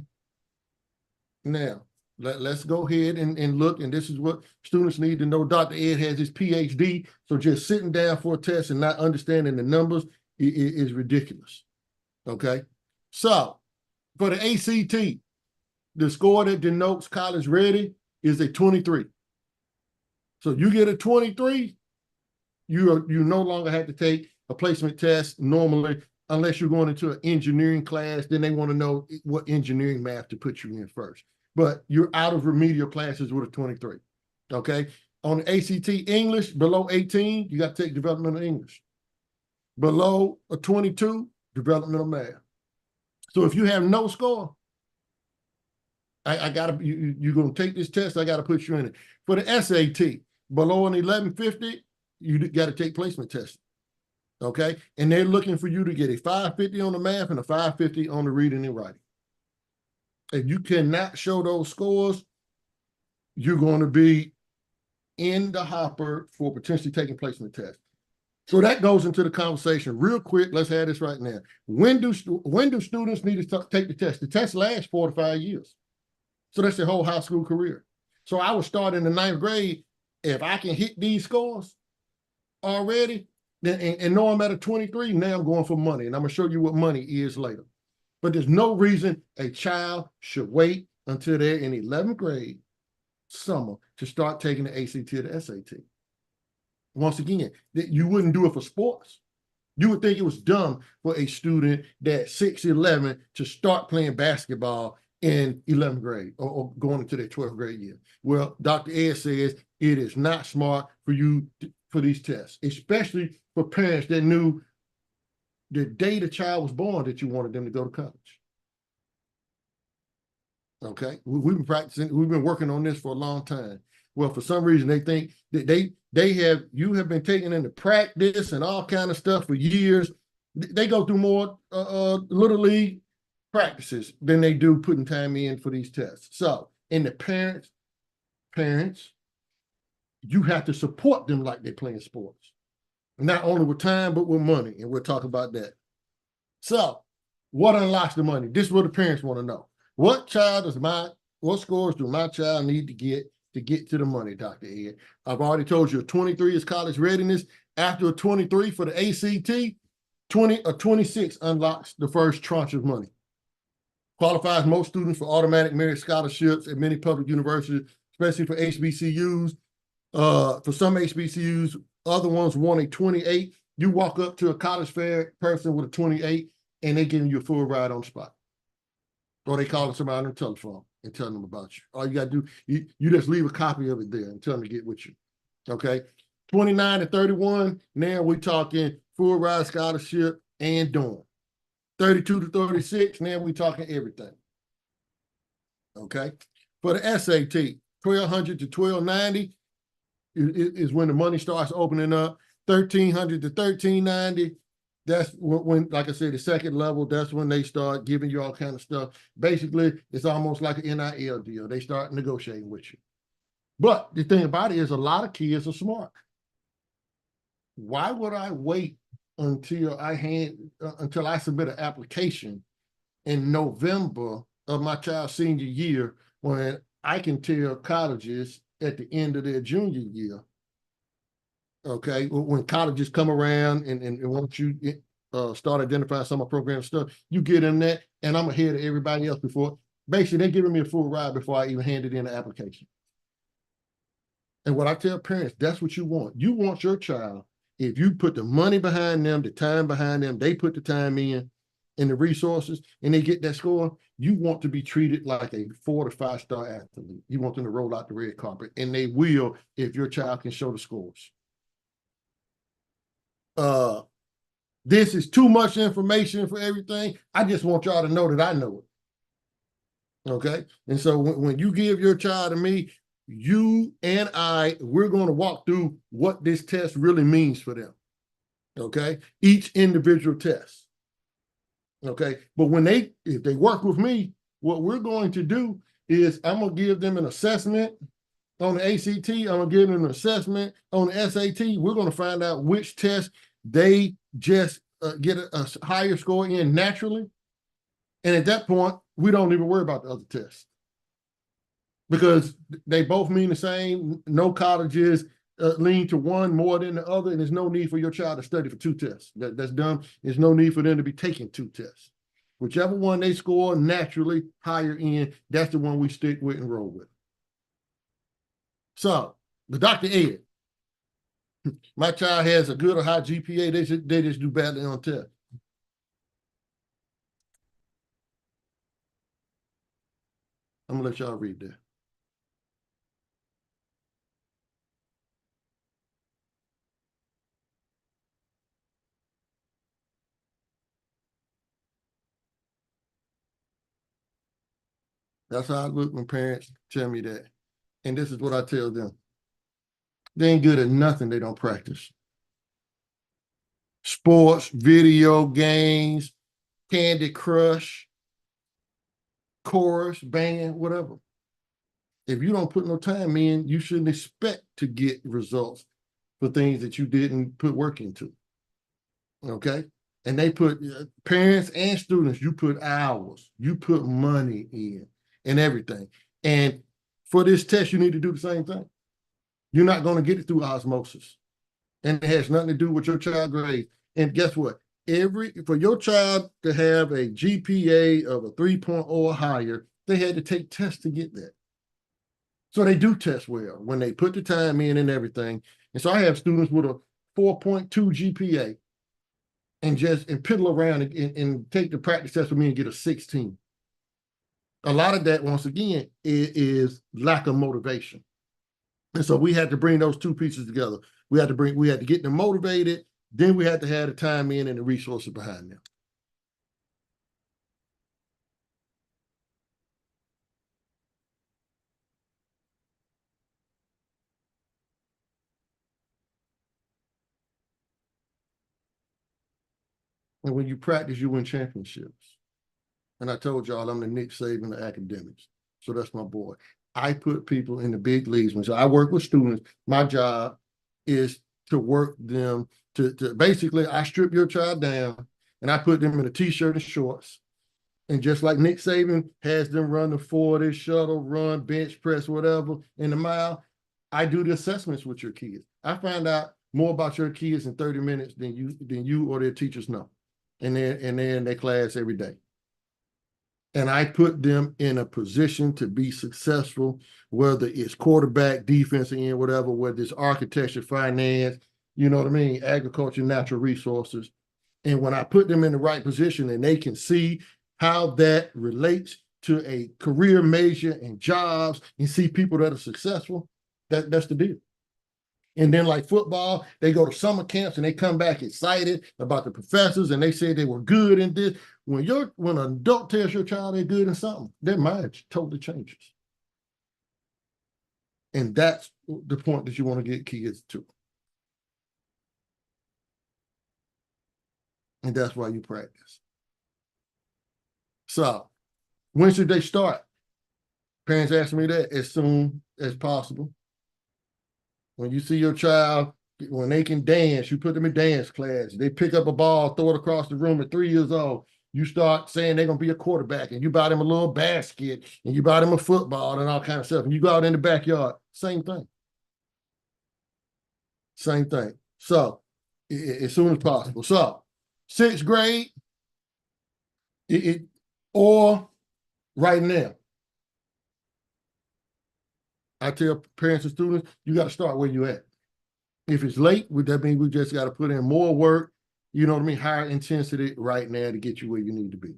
Now, let's go ahead and look, and this is what students need to know. Dr. Ed has his PhD, so just sitting down for a test and not understanding the numbers is ridiculous. Okay. So for the ACT, the score that denotes college ready is a 23. So you get a 23, you no longer have to take a placement test normally, unless you're going into an engineering class. Then they want to know what engineering math to put you in first. But you're out of remedial classes with a 23. Okay. On the ACT English, below 18, you got to take developmental English. Below a 22, developmental math. So if you have no score, you're going to take this test, I got to put you in it. For the SAT, below an 1150, you got to take placement testing. Okay. And they're looking for you to get a 550 on the math and a 550 on the reading and writing. If you cannot show those scores, you're going to be in the hopper for potentially taking placement tests. So that goes into the conversation real quick. Let's have this right now. When do students need to take the test? The test lasts 4 to 5 years. So that's their whole high school career. So I would start in the 9th grade. If I can hit these scores already, then and know I'm at a 23, now I'm going for money. And I'm going to show you what money is later. But there's no reason a child should wait until they're in 11th grade summer to start taking the ACT or the SAT. Once again, that you wouldn't do it for sports. You would think it was dumb for a student that's 6'11" to start playing basketball in 11th grade or going into their 12th grade year. Well, Dr. Ed says it is not smart for you for these tests, especially for parents that knew the day the child was born that you wanted them to go to college. Okay, we've been practicing, we've been working on this for a long time. Well, for some reason they think that you have been taking into practice and all kind of stuff for years. They go through more little league practices than they do putting time in for these tests. So, and the parents, you have to support them like they're playing sports, not only with time but with money, and we'll talk about that. So, what unlocks the money? This is what the parents want to know. What scores do my child need to get to the money, Dr. Ed? I've already told you a 23 is college readiness. After a 23 for the ACT, 26 unlocks the first tranche of money. Qualifies most students for automatic merit scholarships at many public universities, especially for HBCUs. For some HBCUs, other ones want a 28. You walk up to a college fair person with a 28 and they giving you a full ride on the spot. Or they calling somebody on the telephone and telling them about you. All you got to do, you just leave a copy of it there and tell them to get with you. Okay. 29 to 31, now we're talking full ride scholarship and dorm. 32 to 36, now we're talking everything. Okay. For the SAT, 1,200 to 1,290 is when the money starts opening up. 1,300 to 1,390. That's when, like I said, the second level, that's when they start giving you all kind of stuff. Basically, it's almost like an NIL deal. They start negotiating with you. But the thing about it is a lot of kids are smart. Why would I wait until I submit an application in November of my child's senior year when I can tell colleges at the end of their junior year, okay, when colleges come around and once you start identifying some of my program stuff, you get in that, and I'm ahead of everybody else before. Basically, they're giving me a full ride before I even handed in the application. And what I tell parents, that's what you want. You want your child, if you put the money behind them, the time behind them, they put the time in and the resources, and they get that score, you want to be treated like a 4 to 5 star athlete. You want them to roll out the red carpet, and they will if your child can show the scores. This is too much information for everything. I just want y'all to know that I know it. Okay? And so when you give your child to me, you and we're going to walk through what this test really means for them. Okay? Each individual test. Okay? But if they work with me, what we're going to do is I'm going to give them an assessment on the ACT. I'm going to give them an assessment on the SAT. We're going to find out which test they just get a higher score in naturally. And at that point, we don't even worry about the other tests because they both mean the same. No colleges lean to one more than the other, and there's no need for your child to study for 2 tests. That's dumb. There's no need for them to be taking 2 tests. Whichever one they score naturally higher in, that's the one we stick with and roll with. So, the Dr. Ed, my child has a good or high GPA, they just do badly on test. I'm gonna let y'all read that. That's how I look when parents tell me that. And this is what I tell them. They ain't good at nothing they don't practice. Sports, video games, Candy Crush, chorus, band, whatever. If you don't put no time in, you shouldn't expect to get results for things that you didn't put work into. Okay? And they put, parents and students, you put hours, you put money in and everything. And for this test, you need to do the same thing. You're not going to get it through osmosis. And it has nothing to do with your child grade. And guess what? For your child to have a GPA of a 3.0 or higher, they had to take tests to get that. So they do test well when they put the time in and everything. And so I have students with a 4.2 GPA and piddle around and take the practice test with me and get a 16. A lot of that, once again, is lack of motivation. And so we had to bring those 2 pieces together. We had to get them motivated, then we had to have the time in and the resources behind them. And when you practice, you win championships. And I told y'all I'm the Nick Saban of academics. So that's my boy. I put people in the big leagues. When I work with students, my job is to work them to basically, I strip your child down and I put them in a t-shirt and shorts. And just like Nick Saban has them run the 40, shuttle, run, bench press, whatever, in the mile, I do the assessments with your kids. I find out more about your kids in 30 minutes than you or their teachers know. And they're in their class every day. And I put them in a position to be successful, whether it's quarterback, defensive end, whatever, whether it's architecture, finance, you know what I mean, agriculture, natural resources. And when I put them in the right position and they can see how that relates to a career major and jobs and see people that are successful, that's the deal. And then like football, they go to summer camps and they come back excited about the professors and they say they were good in this. When an adult tells your child they're good in something, their mind totally changes. And that's the point that you want to get kids to. And that's why you practice. So when should they start? Parents ask me that as soon as possible. When you see your child, when they can dance, you put them in dance class. They pick up a ball, throw it across the room at 3 years old. You start saying they're going to be a quarterback, and you buy them a little basket, and you buy them a football and all kind of stuff. And you go out in the backyard, same thing. Same thing. So as soon as possible. So 6th grade, or right now. I tell parents and students, you got to start where you at. If it's late, that means we just got to put in more work, you know what I mean, higher intensity right now to get you where you need to be.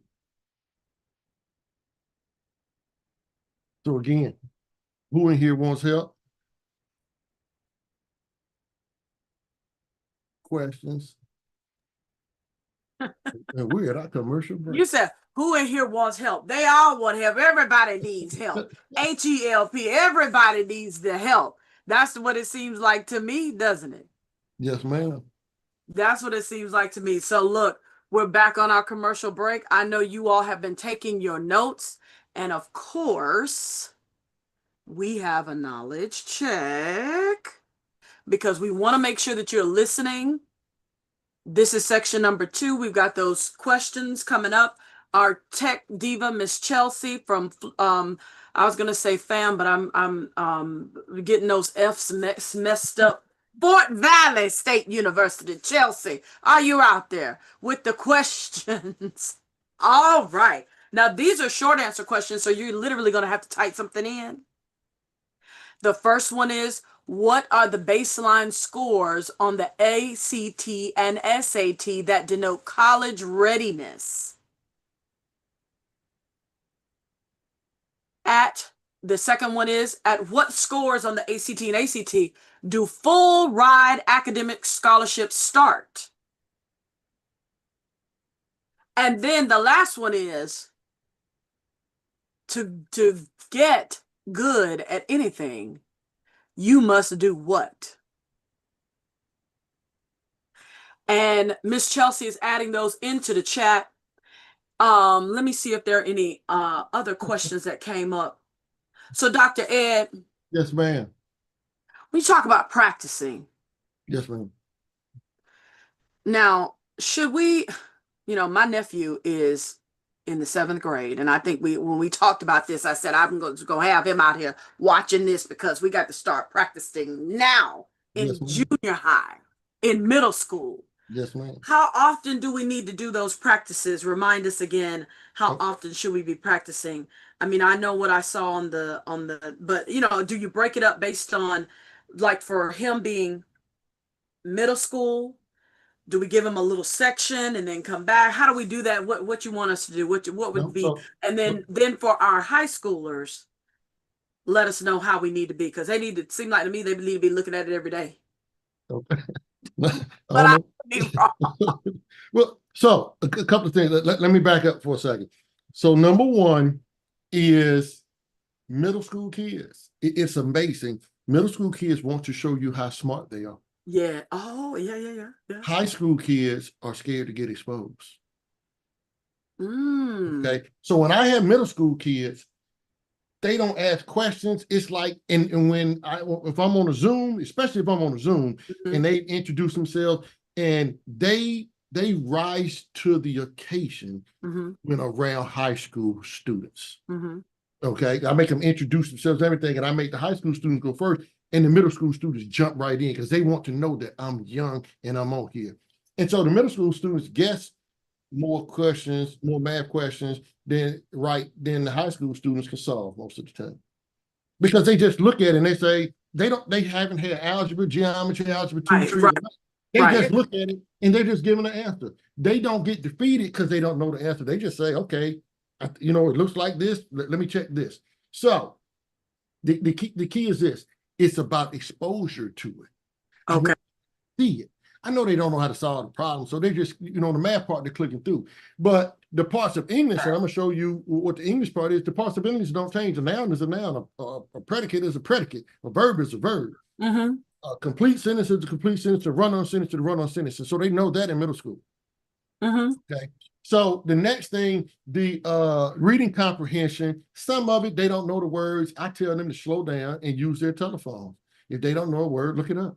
So again, who in here wants help? Questions? And we're at our commercial break. You said, who in here wants help? They all want help. Everybody needs help. H-E-L-P, everybody needs the help. That's what it seems like to me, doesn't it? Yes, ma'am. That's what it seems like to me. So look, we're back on our commercial break. I know you all have been taking your notes. And of course, we have a knowledge check because we want to make sure that you're listening. This is section number 2. We've got those questions coming up. Our tech diva, Miss Chelsea from, I was going to say fam, but I'm getting those F's messed up. Fort Valley State University, Chelsea. Are you out there with the questions? All right. Now, these are short answer questions, so you're literally going to have to type something in. The first one is, what are the baseline scores on the ACT and SAT that denote college readiness? The second one is, at what scores on the ACT and ACT do full ride academic scholarships start? And then the last one is, to get good at anything, you must do what? And Miss Chelsea is adding those into the chat. Let me see if there are any other questions that came up. So Dr. Ed. Yes, ma'am. When you talk about practicing. Yes, ma'am. Now, should we, my nephew is in the 7th grade. And I think when we talked about this, I said, I'm going to have him out here watching this because we got to start practicing now in junior high, in middle school. Yes, ma'am. How often do we need to do those practices? Remind us again, how often should we be practicing? I mean, I know what I saw on the, but do you break it up based on, like for him being middle school? Do we give him a little section and then come back? How do we do that? What you want us to do? What would be? And then for our high schoolers, let us know how we need to be, because they need to seem like to me they need to be looking at it every day. Okay. But I be wrong. Well, so a couple of things. Let me back up for a second. So number one is middle school kids. It's amazing. Middle school kids want to show you how smart they are. Yeah. Oh, yeah. High school kids are scared to get exposed. Okay. So when I have middle school kids, they don't ask questions. It's like, and if I'm on a Zoom, especially if I'm on a Zoom, and they introduce themselves and they rise to the occasion when around high school students. Okay. I make them introduce themselves, everything, and I make the high school students go first. And the middle school students jump right in because they want to know that I'm young and I'm on here. And so the middle school students guess more questions, more math questions than the high school students can solve most of the time. Because they just look at it and they say, they haven't had algebra, geometry, algebra 2, 3. They just look at it and they're just giving an answer. They don't get defeated because they don't know the answer. They just say, okay, it looks like this. Let me check this. So the key is this. It's about exposure to it. Okay. See it. I know they don't know how to solve the problem, so they just, the math part they're clicking through. But the parts of English, and I'm going to show you what the English part is. The parts of English don't change. A noun is a noun. A predicate is a predicate. A verb is a verb. Mm-hmm. A complete sentence is a complete sentence. A run-on sentence is a run-on sentence. And so they know that in middle school. Mm-hmm. Okay. So the next thing, the reading comprehension, some of it, they don't know the words. I tell them to slow down and use their telephone. If they don't know a word, look it up.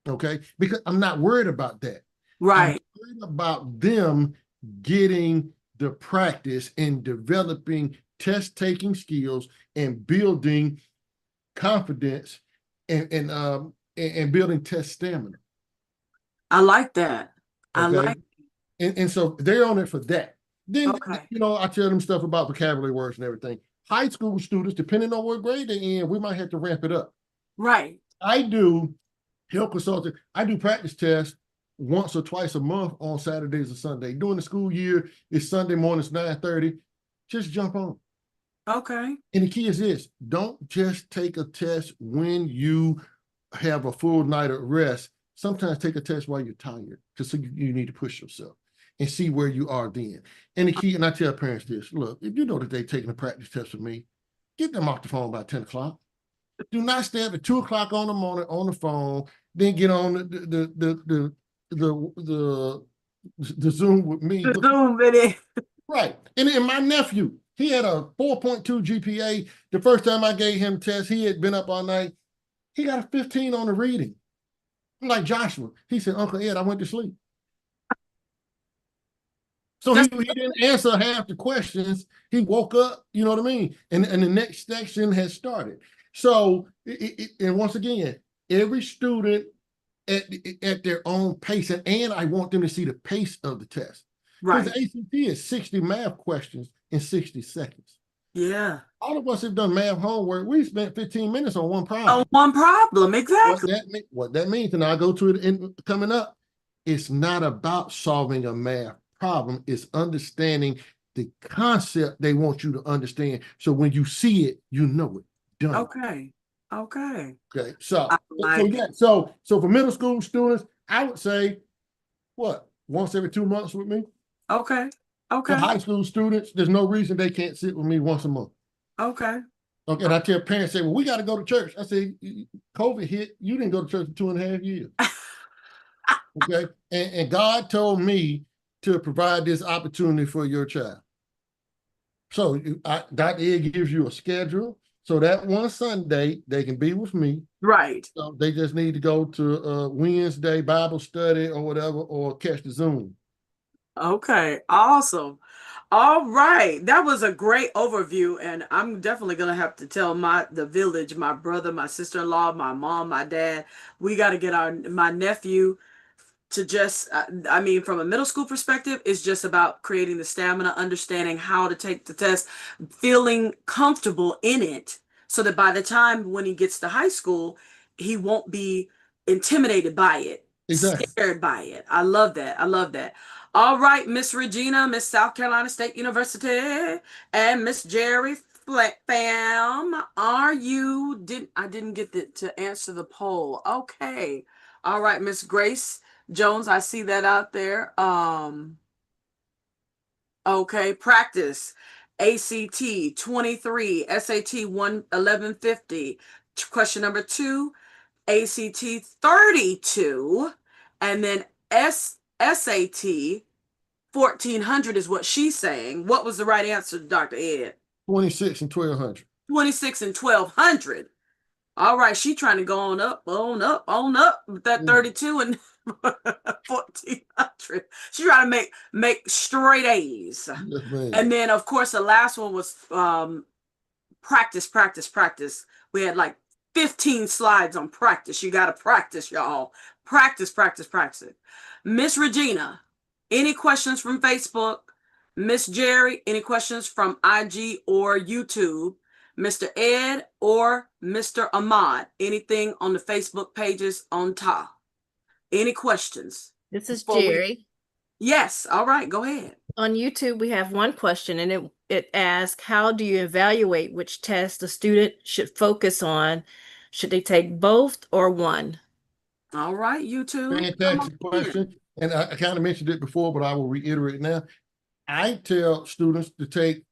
Okay. Because I'm not worried about that. Right. I'm worried about them getting the practice and developing test-taking skills and building confidence and building test stamina. I like that. I Okay. like. And so they're on it for that. Then, Okay. you know, I tell them stuff about vocabulary words and everything. High school students, depending on what grade they're in, we might have to ramp it up. Right. I do health consulting. I do practice tests once or twice a month on Saturdays or Sunday. During the school year, it's Sunday mornings, 9:30. Just jump on. Okay. And the key is this: don't just take a test when you have a full night of rest. Sometimes take a test while you're tired, because you need to push yourself and see where you are then. And the key, and I tell parents this: look, if you know that they're taking a practice test with me, get them off the phone by 10 o'clock. Do not stay up at 2 o'clock on the morning on the phone, then get on the Zoom with me. The Zoom video. Right. And then my nephew, he had a 4.2 GPA. The first time I gave him tests, he had been up all night. He got a 15 on the reading. I'm like Joshua. He said, Uncle Ed, I went to sleep. So he didn't answer half the questions. He woke up, you know what I mean? And the next section has started. So, and once again, every student at their own pace, and I want them to see the pace of the test. Because Right. the ACT is 60 math questions in 60 seconds. Yeah. All of us have done math homework. We spent 15 minutes on one problem. Oh, one problem. Exactly. What that means, and I'll go to it coming up, it's not about solving a math problem. It's understanding the concept they want you to understand. So when you see it, you know it. Done. Okay. Okay. Okay. So, I like it. so for middle school students, I would say, what, once every 2 months with me? Okay. For Okay. high school students, there's no reason they can't sit with me once a month. Okay. Okay. And I tell parents, say, well, we got to go to church. I say, COVID hit, you didn't go to church for 2.5 years. Okay. And God told me to provide this opportunity for your child. So Dr. Ed gives you a schedule. So that one Sunday, they can be with me. Right. So they just need to go to Wednesday Bible study or whatever, or catch the Zoom. Okay. Awesome. All right. That was a great overview. And I'm definitely going to have to tell the village, my brother, my sister-in-law, my mom, my dad, we got to get my nephew to just, I mean, from a middle school perspective, it's just about creating the stamina, understanding how to take the test, feeling comfortable in it, so that by the time when he gets to high school, he won't be intimidated by it, Exactly. scared by it. I love that. I love that. All right, Miss Regina, Miss South Carolina State University, and Miss Jerry fam, I didn't get to answer the poll. Okay. All right, Miss Grace Jones, I see that out there. Okay, practice. ACT 23, SAT 1150. Question number 2, ACT 32, and then SAT 1400 is what she's saying. What was the right answer, Dr. Ed? 26 and 1200. 26 and 1200. All right, she trying to go on up with that 32 and 1400. She trying to make straight A's. Yes, And then of course the last one was practice. We had like 15 slides on practice. You got to practice, y'all. Practice. Miss Regina, any questions from Facebook? Miss Jerry, any questions from IG or YouTube? Mr. Ed or Mr. Ahmad, anything on the Facebook pages on top? Any questions? This is Jerry. Yes. All right. Go ahead. On YouTube, we have one question, and it asks, how do you evaluate which test a student should focus on? Should they take both or one? All right, YouTube. Fantastic question. And I kind of mentioned it before, but I will reiterate now. I tell students to take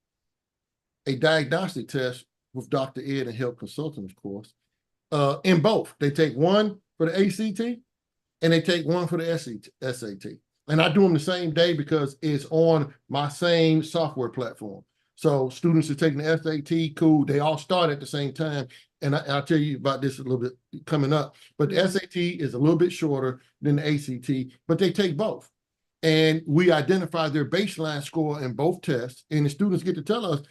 a diagnostic test with Dr. Ed and Health Consultant, of course. In both, they take one for the ACT and they take one for the SAT. And I do them the same day because it's on my same software platform. So students are taking the SAT, cool. They all start at the same time. And I'll tell you about this a little bit coming up. But the SAT is a little bit shorter than the ACT, but they take both. And we identify their baseline score in both tests. And the students get to tell us,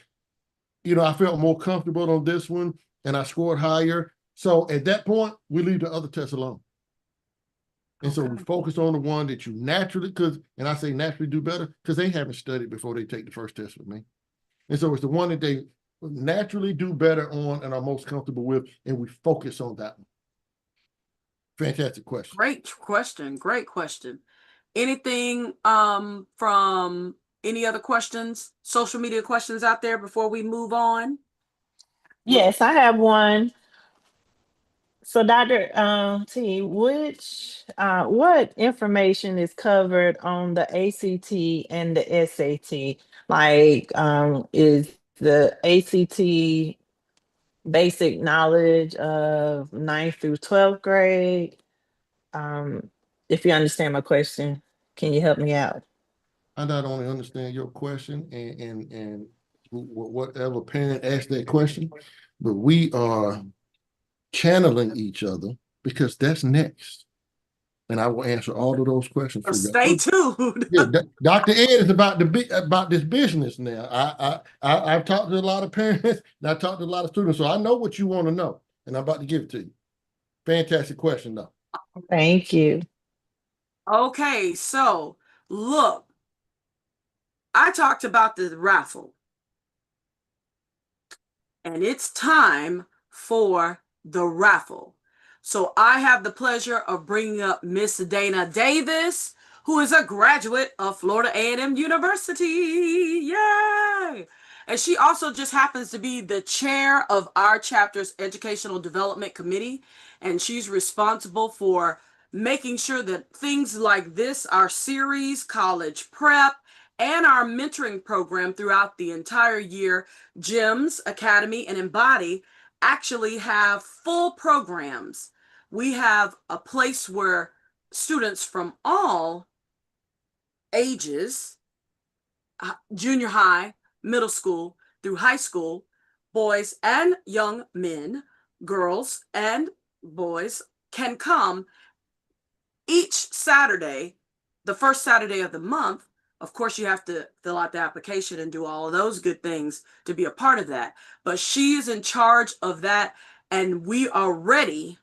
you know, I felt more comfortable on this one and I scored higher. So at that point, we leave the other tests alone. And so we focus on the one that you naturally, and I say naturally do better, because they haven't studied before they take the first test with me. And so it's the one that they naturally do better on and are most comfortable with, and we focus on that one. Fantastic question. Great question. Great question. Anything from any other questions, social media questions out there before we move on? Yes, I have one. So, Dr. T, what information is covered on the ACT and the SAT? Like, is the ACT basic knowledge of 9th through 12th grade? If you understand my question, can you help me out? I not only understand your question and whatever parent asked that question, but we are channeling each other because that's next. And I will answer all of those questions for you. Stay tuned. Yeah, Dr. Ed is about this business now. I've talked to a lot of parents and I've talked to a lot of students, so I know what you want to know, and I'm about to give it to you. Fantastic question, though. Thank you. Okay, so look, I talked about the raffle, and it's time for the raffle. So I have the pleasure of bringing up Miss Dana Davis, who is a graduate of Florida A&M University. Yay! And she also just happens to be the chair of our chapter's Educational Development Committee, and she's responsible for making sure that things like this, our series, college prep, and our mentoring program throughout the entire year, GEMS, Academy, and Embody, actually have full programs. We have a place where students from all ages, junior high, middle school, through high school, boys and young men, girls and boys, can come each Saturday, the first Saturday of the month. Of course, you have to fill out the application and do all of those good things to be a part of that. But she is in charge of that, and we are ready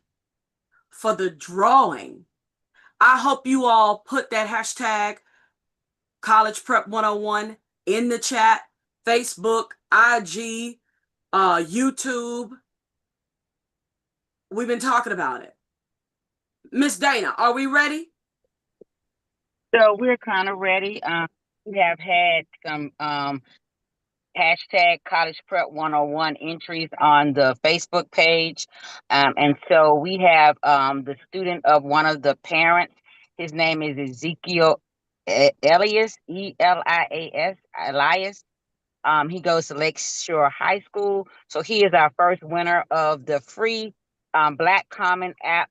for the drawing. I hope you all put that hashtag College Prep 101 in the chat, Facebook, IG, YouTube. We've been talking about it. Miss Dana, are we ready? So we're kind of ready. We have had some hashtag College Prep 101 entries on the Facebook page. And so we have the student of one of the parents. His name is Ezekiel Elias, Elias, Elias. He goes to Lakeshore High School. So he is our first winner of the free Black Common app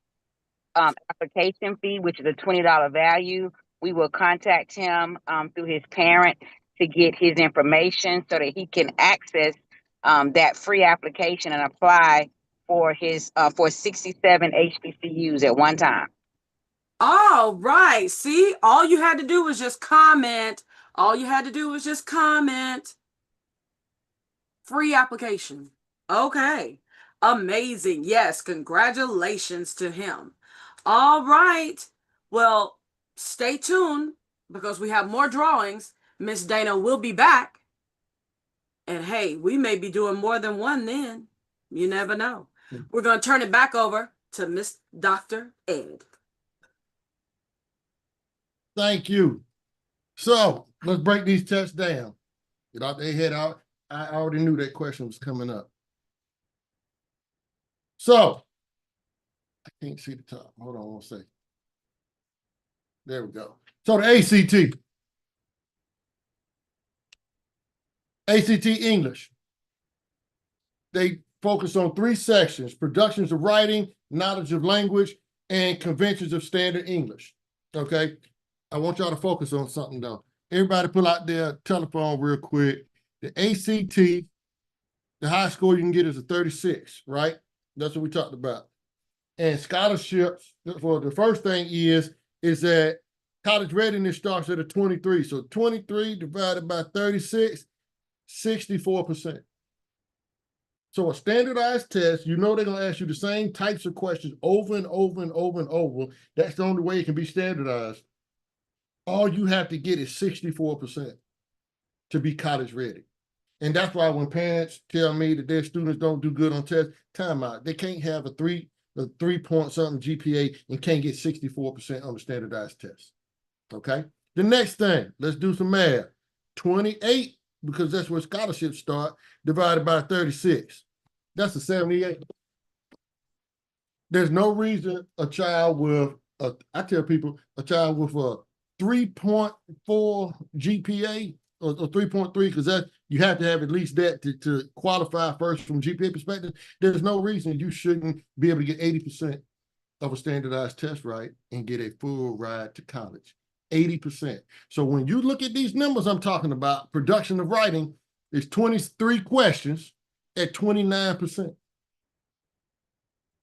application fee, which is a $20 value. We will contact him through his parent to get his information so that he can access that free application and apply for his for 67 HBCUs at one time. All right. See, all you had to do was just comment. All you had to do was just comment. Free application. Okay. Amazing. Yes. Congratulations to him. All right. Well, stay tuned because we have more drawings. Miss Dana will be back. And hey, we may be doing more than one then. You never know. We're going to turn it back over to Miss Dr. Ed. Thank you. So let's break these tests down. Get out their head out. I already knew that question was coming up. So I can't see the top. Hold on one second. There we go. So the ACT. ACT English. They focus on 3 sections: productions of writing, knowledge of language, and conventions of standard English. Okay, I want y'all to focus on something though. Everybody pull out their telephone real quick. The ACT, the high score you can get is a 36, right? That's what we talked about. And scholarships, for the first thing is that college readiness starts at a 23. So 23 divided by 36, 64%. So a standardized test, you know they're going to ask you the same types of questions over and over and over and over. That's the only way it can be standardized. All you have to get is 64% to be college ready. And that's why when parents tell me that their students don't do good on tests, time out. They can't have a 3 point something GPA and can't get 64% on the standardized test. Okay. The next thing, let's do some math. 28, because that's where scholarships start, divided by 36. That's a 78. There's no reason a child with, I tell people, a child with a 3.4 GPA or 3.3, because that you have to have at least that to qualify first from GPA perspective. There's no reason you shouldn't be able to get 80% of a standardized test right and get a full ride to college. 80%. So when you look at these numbers I'm talking about, production of writing is 23 questions at 29%.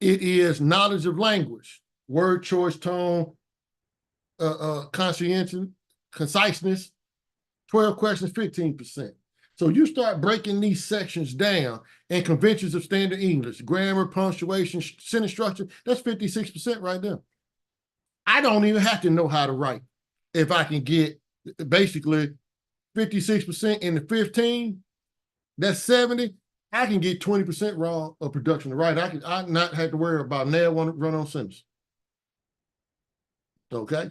It is knowledge of language, word choice, tone, conscientious, conciseness, 12 questions, 15%. So you start breaking these sections down, and conventions of standard English, grammar, punctuation, sentence structure, that's 56% right there. I don't even have to know how to write. If I can get basically 56% in the 15, that's 70. I can get 20% wrong of production of writing. I not have to worry about nail one run-on sentence. Okay.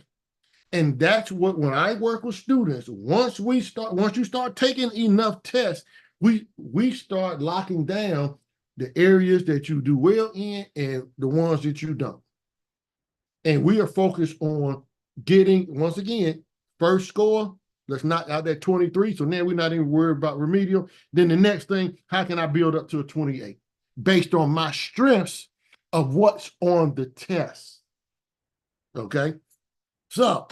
And that's what, when I work with students, once you start taking enough tests, we start locking down the areas that you do well in and the ones that you don't. And we are focused on getting, once again, first score, let's knock out that 23. So now we're not even worried about remedial. Then the next thing, how can I build up to a 28? Based on my strengths of what's on the test. Okay. So,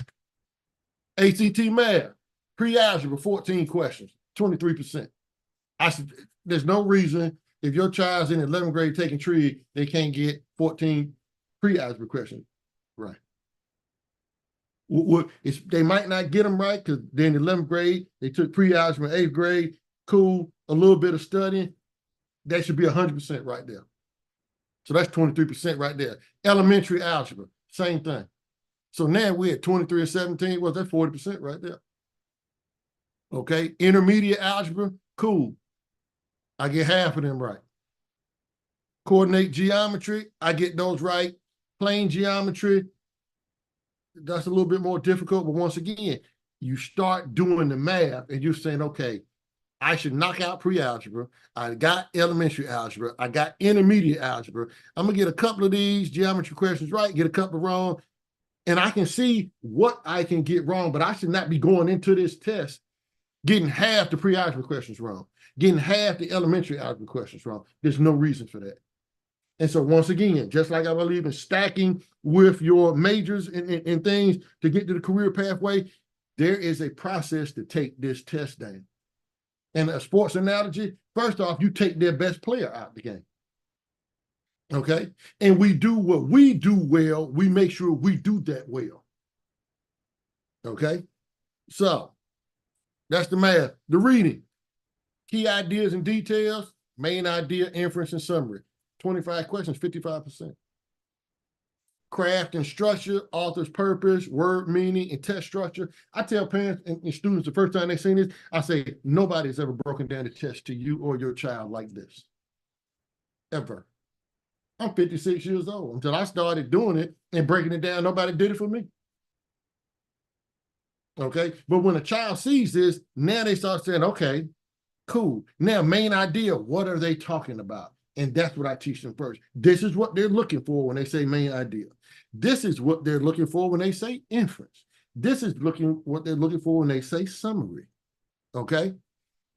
ACT math, pre-algebra, 14 questions, 23%. There's no reason if your child's in 11th grade taking trig, they can't get 14 pre-algebra questions right. They might not get them right because they're in 11th grade, they took pre-algebra in 8th grade, cool, a little bit of studying, that should be 100% right there. So that's 23% right there. Elementary algebra, same thing. So now we're at 23 or 17. Well, that's 40% right there. Okay. Intermediate algebra, cool. I get half of them right. Coordinate geometry, I get those right. Plane geometry, that's a little bit more difficult. But once again, you start doing the math and you're saying, okay, I should knock out pre-algebra. I got elementary algebra. I got intermediate algebra. I'm going to get a couple of these geometry questions right, get a couple wrong. And I can see what I can get wrong, but I should not be going into this test getting half the pre-algebra questions wrong, getting half the elementary algebra questions wrong. There's no reason for that. And so once again, just like I believe in stacking with your majors and things to get to the career pathway, there is a process to take this test down. And a sports analogy, first off, you take their best player out the game. Okay. And we do what we do well. We make sure we do that well. Okay. So that's the math. The reading, key ideas and details, main idea, inference, and summary. 25 questions, 55%. Craft and structure, author's purpose, word meaning, and test structure. I tell parents and students the first time they've seen this, I say, nobody's ever broken down the test to you or your child like this. Ever. I'm 56 years old. Until I started doing it and breaking it down, nobody did it for me. Okay. But when a child sees this, now they start saying, okay, cool. Now, main idea, what are they talking about? And that's what I teach them first. This is what they're looking for when they say main idea. This is what they're looking for when they say inference. This is what they're looking for when they say summary. Okay.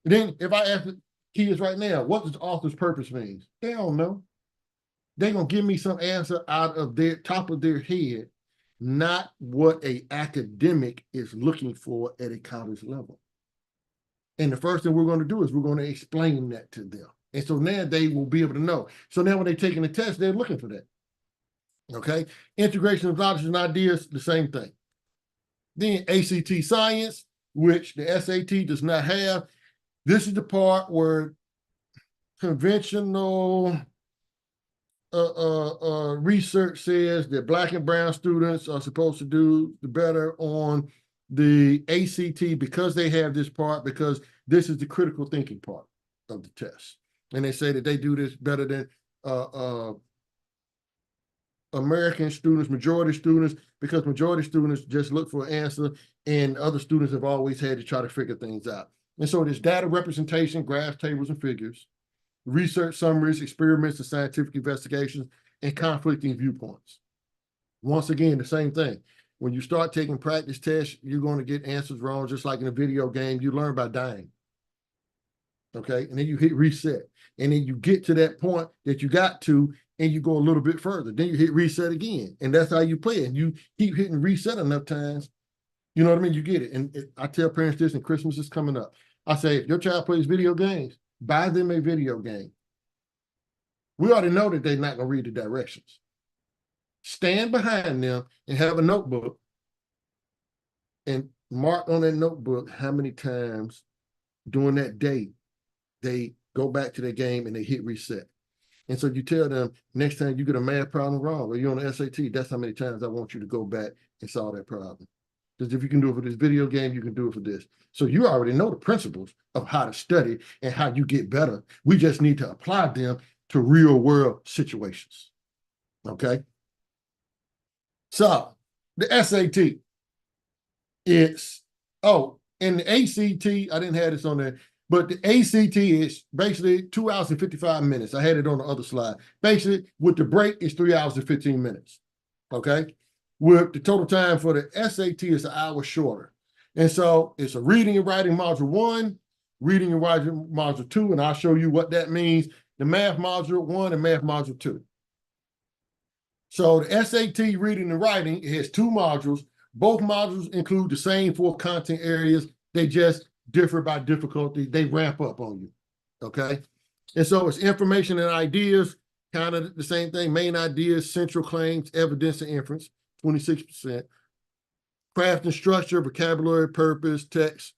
Then if I ask the kids right now, what does author's purpose mean? They don't know. They're going to give me some answer out of their top of their head, not what a academic is looking for at a college level. And the first thing we're going to do is we're going to explain that to them. And so now they will be able to know. So now when they're taking the test, they're looking for that. Okay. Integration of knowledge and ideas, the same thing. Then ACT science, which the SAT does not have. This is the part where conventional research says that Black and brown students are supposed to do better on the ACT because they have this part, because this is the critical thinking part of the test. And they say that they do this better than American students, majority students, because majority students just look for an answer and other students have always had to try to figure things out. And so there's data representation, graphs, tables, and figures, research summaries, experiments, and scientific investigations, and conflicting viewpoints. Once again, the same thing. When you start taking practice tests, you're going to get answers wrong, just like in a video game. You learn by dying. Okay, and then you hit reset. And then you get to that point that you got to, and you go a little bit further. Then you hit reset again. And that's how you play it. And you keep hitting reset enough times, you know what I mean? You get it. And I tell parents this, and Christmas is coming up. I say, if your child plays video games, buy them a video game. We already know that they're not going to read the directions. Stand behind them and have a notebook and mark on that notebook how many times during that day they go back to their game and they hit reset. And so you tell them, next time you get a math problem wrong or you're on the SAT, that's how many times I want you to go back and solve that problem. Because if you can do it for this video game, you can do it for this. So you already know the principles of how to study and how you get better. We just need to apply them to real world situations. Okay? So the SAT, it's, and the ACT, I didn't have this on there, but the ACT is basically 2 hours and 55 minutes. I had it on the other slide. Basically, with the break, it's 3 hours and 15 minutes. Okay? With the total time for the SAT is an hour shorter. And so it's a reading and writing module 1, reading and writing module 2, and I'll show you what that means. The math module 1 and math module 2. So the SAT reading and writing, it has 2 modules. Both modules include the same 4 content areas. They just differ by difficulty. They ramp up on you, okay? And so it's information and ideas, kind of the same thing. Main ideas, central claims, evidence and inference, 26%. Craft and structure, vocabulary, purpose, text,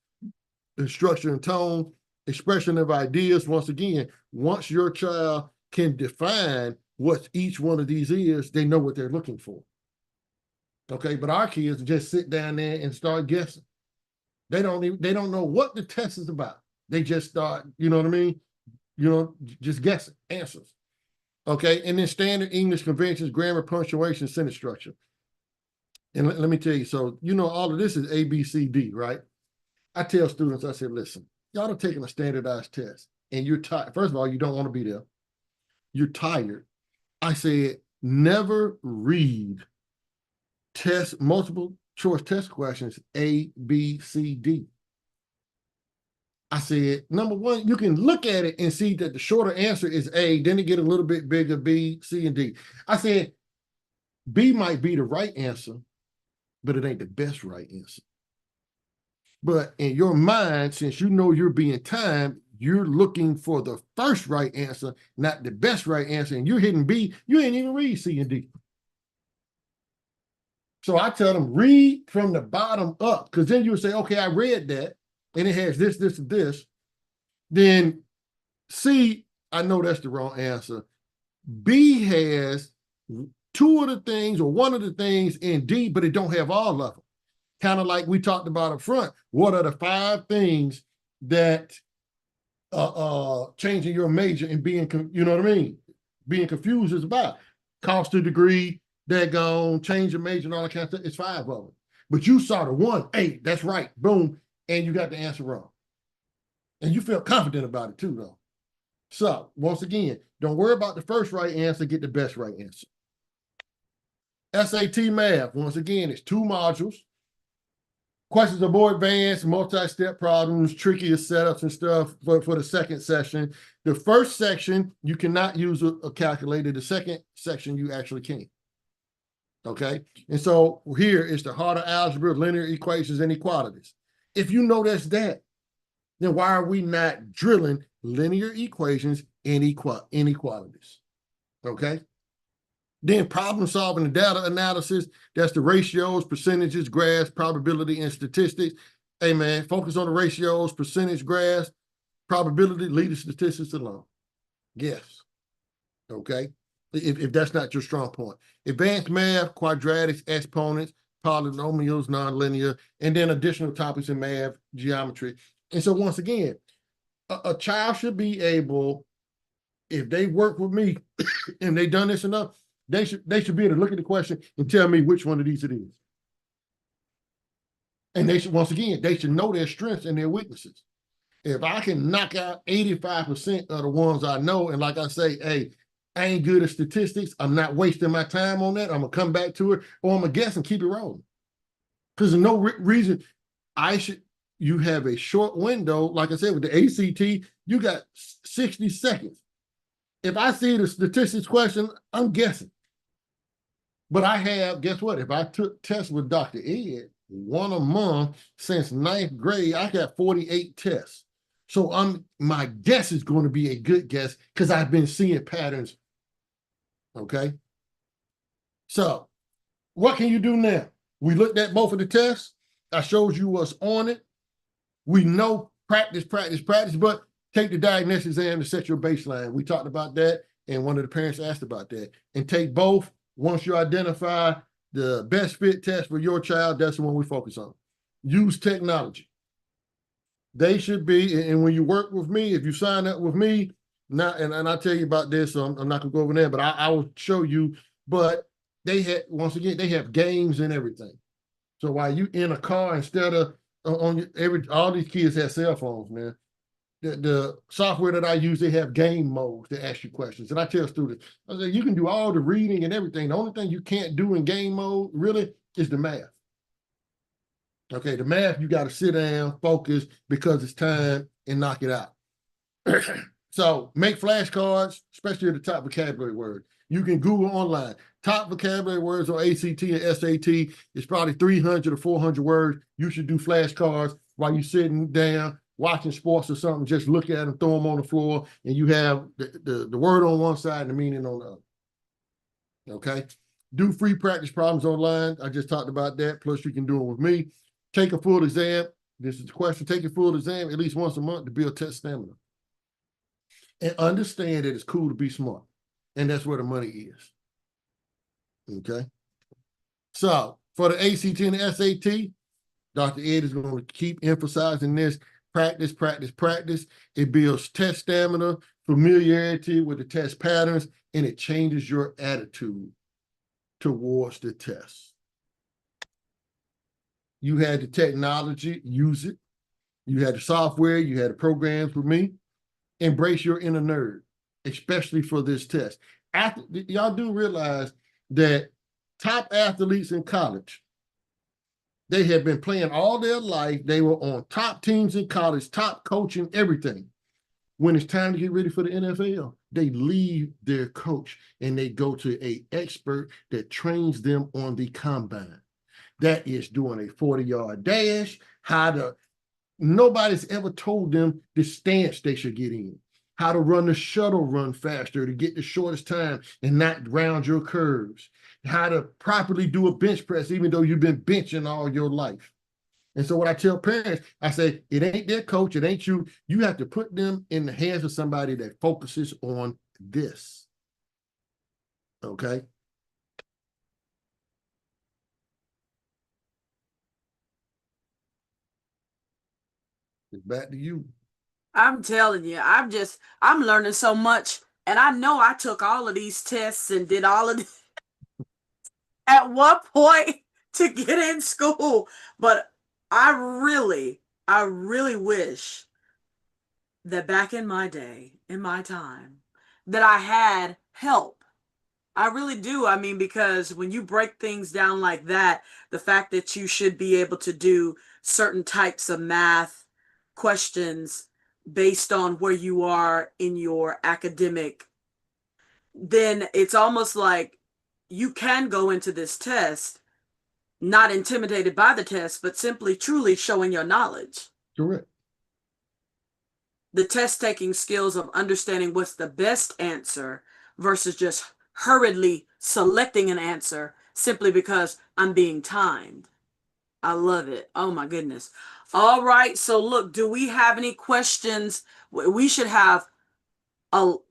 and structure and tone, expression of ideas. Once again, once your child can define what each one of these is, they know what they're looking for. Okay, but our kids just sit down there and start guessing. They don't know what the test is about. They just start, you know what I mean? You know, just guessing answers. Okay, and then standard English conventions, grammar, punctuation, sentence structure. And let me tell you, so you know all of this is A, B, C, D, right? I tell students, I said, listen, y'all are taking a standardized test and you're tired. First of all, you don't want to be there. You're tired. I said, never read multiple choice test questions, A, B, C, D. I said, number one, you can look at it and see that the shorter answer is A, then it get a little bit bigger, B, C, and D. I said, B might be the right answer, but it ain't the best right answer. But in your mind, since you know you're being timed, you're looking for the first right answer, not the best right answer, and you're hitting B, you ain't even read C and D. So I tell them, read from the bottom up, because then you'll say, okay, I read that, and it has this, this, and this. Then C, I know that's the wrong answer. B has 2 of the things or 1 of the things in D, but it don't have all of them. Kind of like we talked about up front. What are the 5 things that changing your major and being, you know what I mean? Being confused is about. Cost of degree, daggone, change your major and all that kind of stuff. It's 5 of them. But you saw the 1, hey, that's right, boom, and you got the answer wrong. And you feel confident about it too, though. So, once again, don't worry about the first right answer, get the best right answer. SAT math, once again, it's 2 modules. Questions are more advanced, multi-step problems, trickier setups and stuff for the second session. The first section, you cannot use a calculator. The second section, you actually can. Okay? And so here is the harder algebra, linear equations, and inequalities. If you know that's that, then why are we not drilling linear equations and inequalities? Okay? Then problem solving and data analysis, that's the ratios, percentages, graphs, probability, and statistics. Hey man, focus on the ratios, percentage, graphs, probability, leave the statistics alone. Yes. Okay. If that's not your strong point. Advanced math, quadratics, exponents, polynomials, nonlinear, and then additional topics in math, geometry. And so once again, a child should be able, if they work with me and they done this enough, they should be able to look at the question and tell me which one of these it is. And they should, once again, they should know their strengths and their weaknesses. If I can knock out 85% of the ones I know, and like I say, hey, I ain't good at statistics, I'm not wasting my time on that, I'm gonna come back to it, or I'm gonna guess and keep it rolling. Because there's no reason you have a short window, like I said, with the ACT, you got 60 seconds. If I see the statistics question, I'm guessing. But I have, guess what? If I took tests with Dr. Ed, one a month since 9th grade, I got 48 tests. So my guess is going to be a good guess because I've been seeing patterns. Okay. So what can you do now? We looked at both of the tests. I showed you what's on it. We know practice, but take the diagnostic exam to set your baseline. We talked about that, and one of the parents asked about that. And take both. Once you identify the best fit test for your child, that's the one we focus on. Use technology. They should be, and when you work with me, if you sign up with me, now, and I'll tell you about this, so I'm not gonna go over there, but I will show you. But they have games and everything. So while you in a car, instead of all these kids have cell phones, man. The software that I use, they have game modes to ask you questions. And I tell students, I say, you can do all the reading and everything. The only thing you can't do in game mode really is the math. Okay, the math, you got to sit down, focus, because it's time, and knock it out. So make flashcards, especially at the top vocabulary word. You can Google online. Top vocabulary words on ACT and SAT is probably 300 or 400 words. You should do flashcards while you're sitting down, watching sports or something. Just look at them, throw them on the floor, and you have the word on one side and the meaning on the other. Okay? Do free practice problems online. I just talked about that. Plus, you can do it with me. Take a full exam. This is the question. Take a full exam at least once a month to build test stamina. And understand that it's cool to be smart. And that's where the money is. Okay? So, for the ACT and the SAT, Dr. Ed is going to keep emphasizing this. Practice. It builds test stamina, familiarity with the test patterns, and it changes your attitude towards the test. You had the technology, use it. You had the software, you had the programs with me. Embrace your inner nerd, especially for this test. Y'all do realize that top athletes in college, they have been playing all their life. They were on top teams in college, top coaching, everything. When it's time to get ready for the NFL, they leave their coach and they go to an expert that trains them on the combine. That is doing a 40-yard dash, nobody's ever told them the stance they should get in, how to run the shuttle run faster to get the shortest time and not round your curves, how to properly do a bench press, even though you've been benching all your life. And so what I tell parents, I say, it ain't their coach, it ain't you. You have to put them in the hands of somebody that focuses on this. Okay? It's back to you. I'm telling you, I'm learning so much. And I know I took all of these tests and did all of this at one point to get in school. But I really wish that back in my day, in my time, that I had help I really do. I mean, because when you break things down like that, the fact that you should be able to do certain types of math questions based on where you are in your academic, then it's almost like you can go into this test not intimidated by the test, but simply truly showing your knowledge. Correct. The test taking skills of understanding what's the best answer versus just hurriedly selecting an answer simply because I'm being timed. I love it. Oh my goodness. All right. So look, do we have any questions? We should have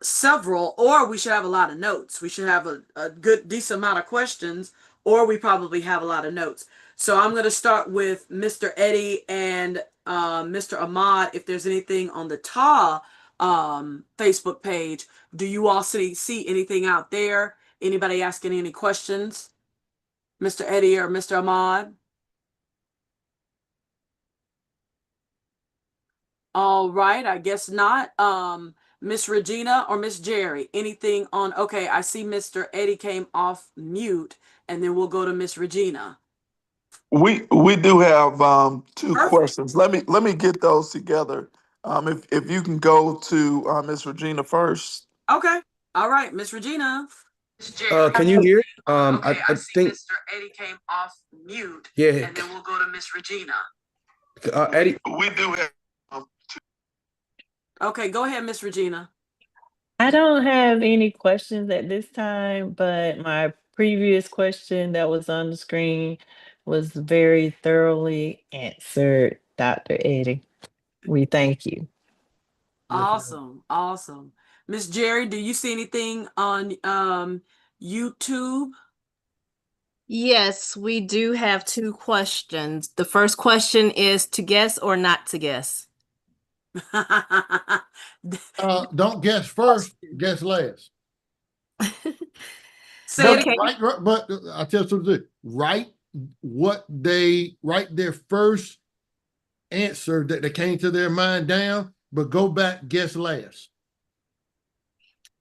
several, or we should have a lot of notes. We should have a good, decent amount of questions, or we probably have a lot of notes. So I'm going to start with Mr. Eddie and Mr. Ahmad. If there's anything on the TA Facebook page, do you all see anything out there? Anybody asking any questions? Mr. Eddie or Mr. Ahmad? All right, I guess not. Miss Regina or Miss Jerry, anything on? Okay, I see Mr. Eddie came off mute, and then we'll go to Miss Regina. We do have two Perfect. questions. Let me get those together. If you can go to Miss Regina first. Okay. All right, Miss Regina. Can you hear? Okay, I see think Mr. Eddie came off mute, yeah. and then we'll go to Miss Regina. Eddie. We do have. Okay, go ahead, Miss Regina. I don't have any questions at this time, but my previous question that was on the screen was very thoroughly answered, Dr. Eddie. We thank you. Awesome, awesome. Miss Jerry, do you see anything on YouTube? Yes, we do have two questions. The first question is to guess or not to guess. Don't guess first, guess last. Say But, it again. but I'll tell you something. Write their first answer that came to their mind down, but go back, guess last.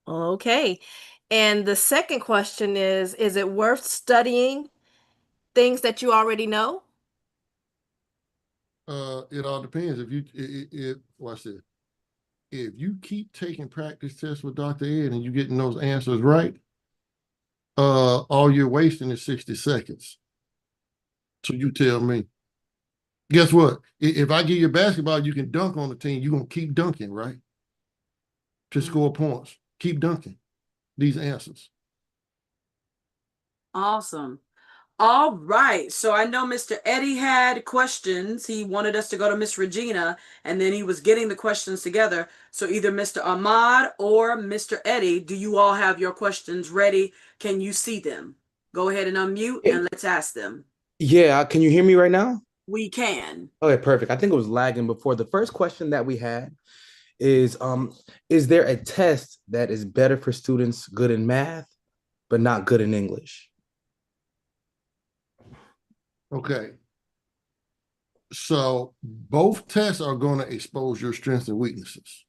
Okay. And the second question is it worth studying things that you already know? It all depends. Watch this. If you keep taking practice tests with Dr. Ed and you getting those answers right, all you're wasting is 60 seconds. So you tell me. Guess what? If I give you basketball, you can dunk on the team. You're going to keep dunking, right? To score points. Keep dunking these answers. Awesome. All right. So I know Mr. Eddie had questions. He wanted us to go to Miss Regina, and then he was getting the questions together. So either Mr. Ahmad or Mr. Eddie, do you all have your questions ready? Can you see them? Go ahead and unmute and let's ask them. Yeah, can you hear me right now? We can. Okay, perfect. I think it was lagging before. The first question that we had is there a test that is better for students good in math, but not good in English? Okay. So both tests are going to expose your strengths and weaknesses.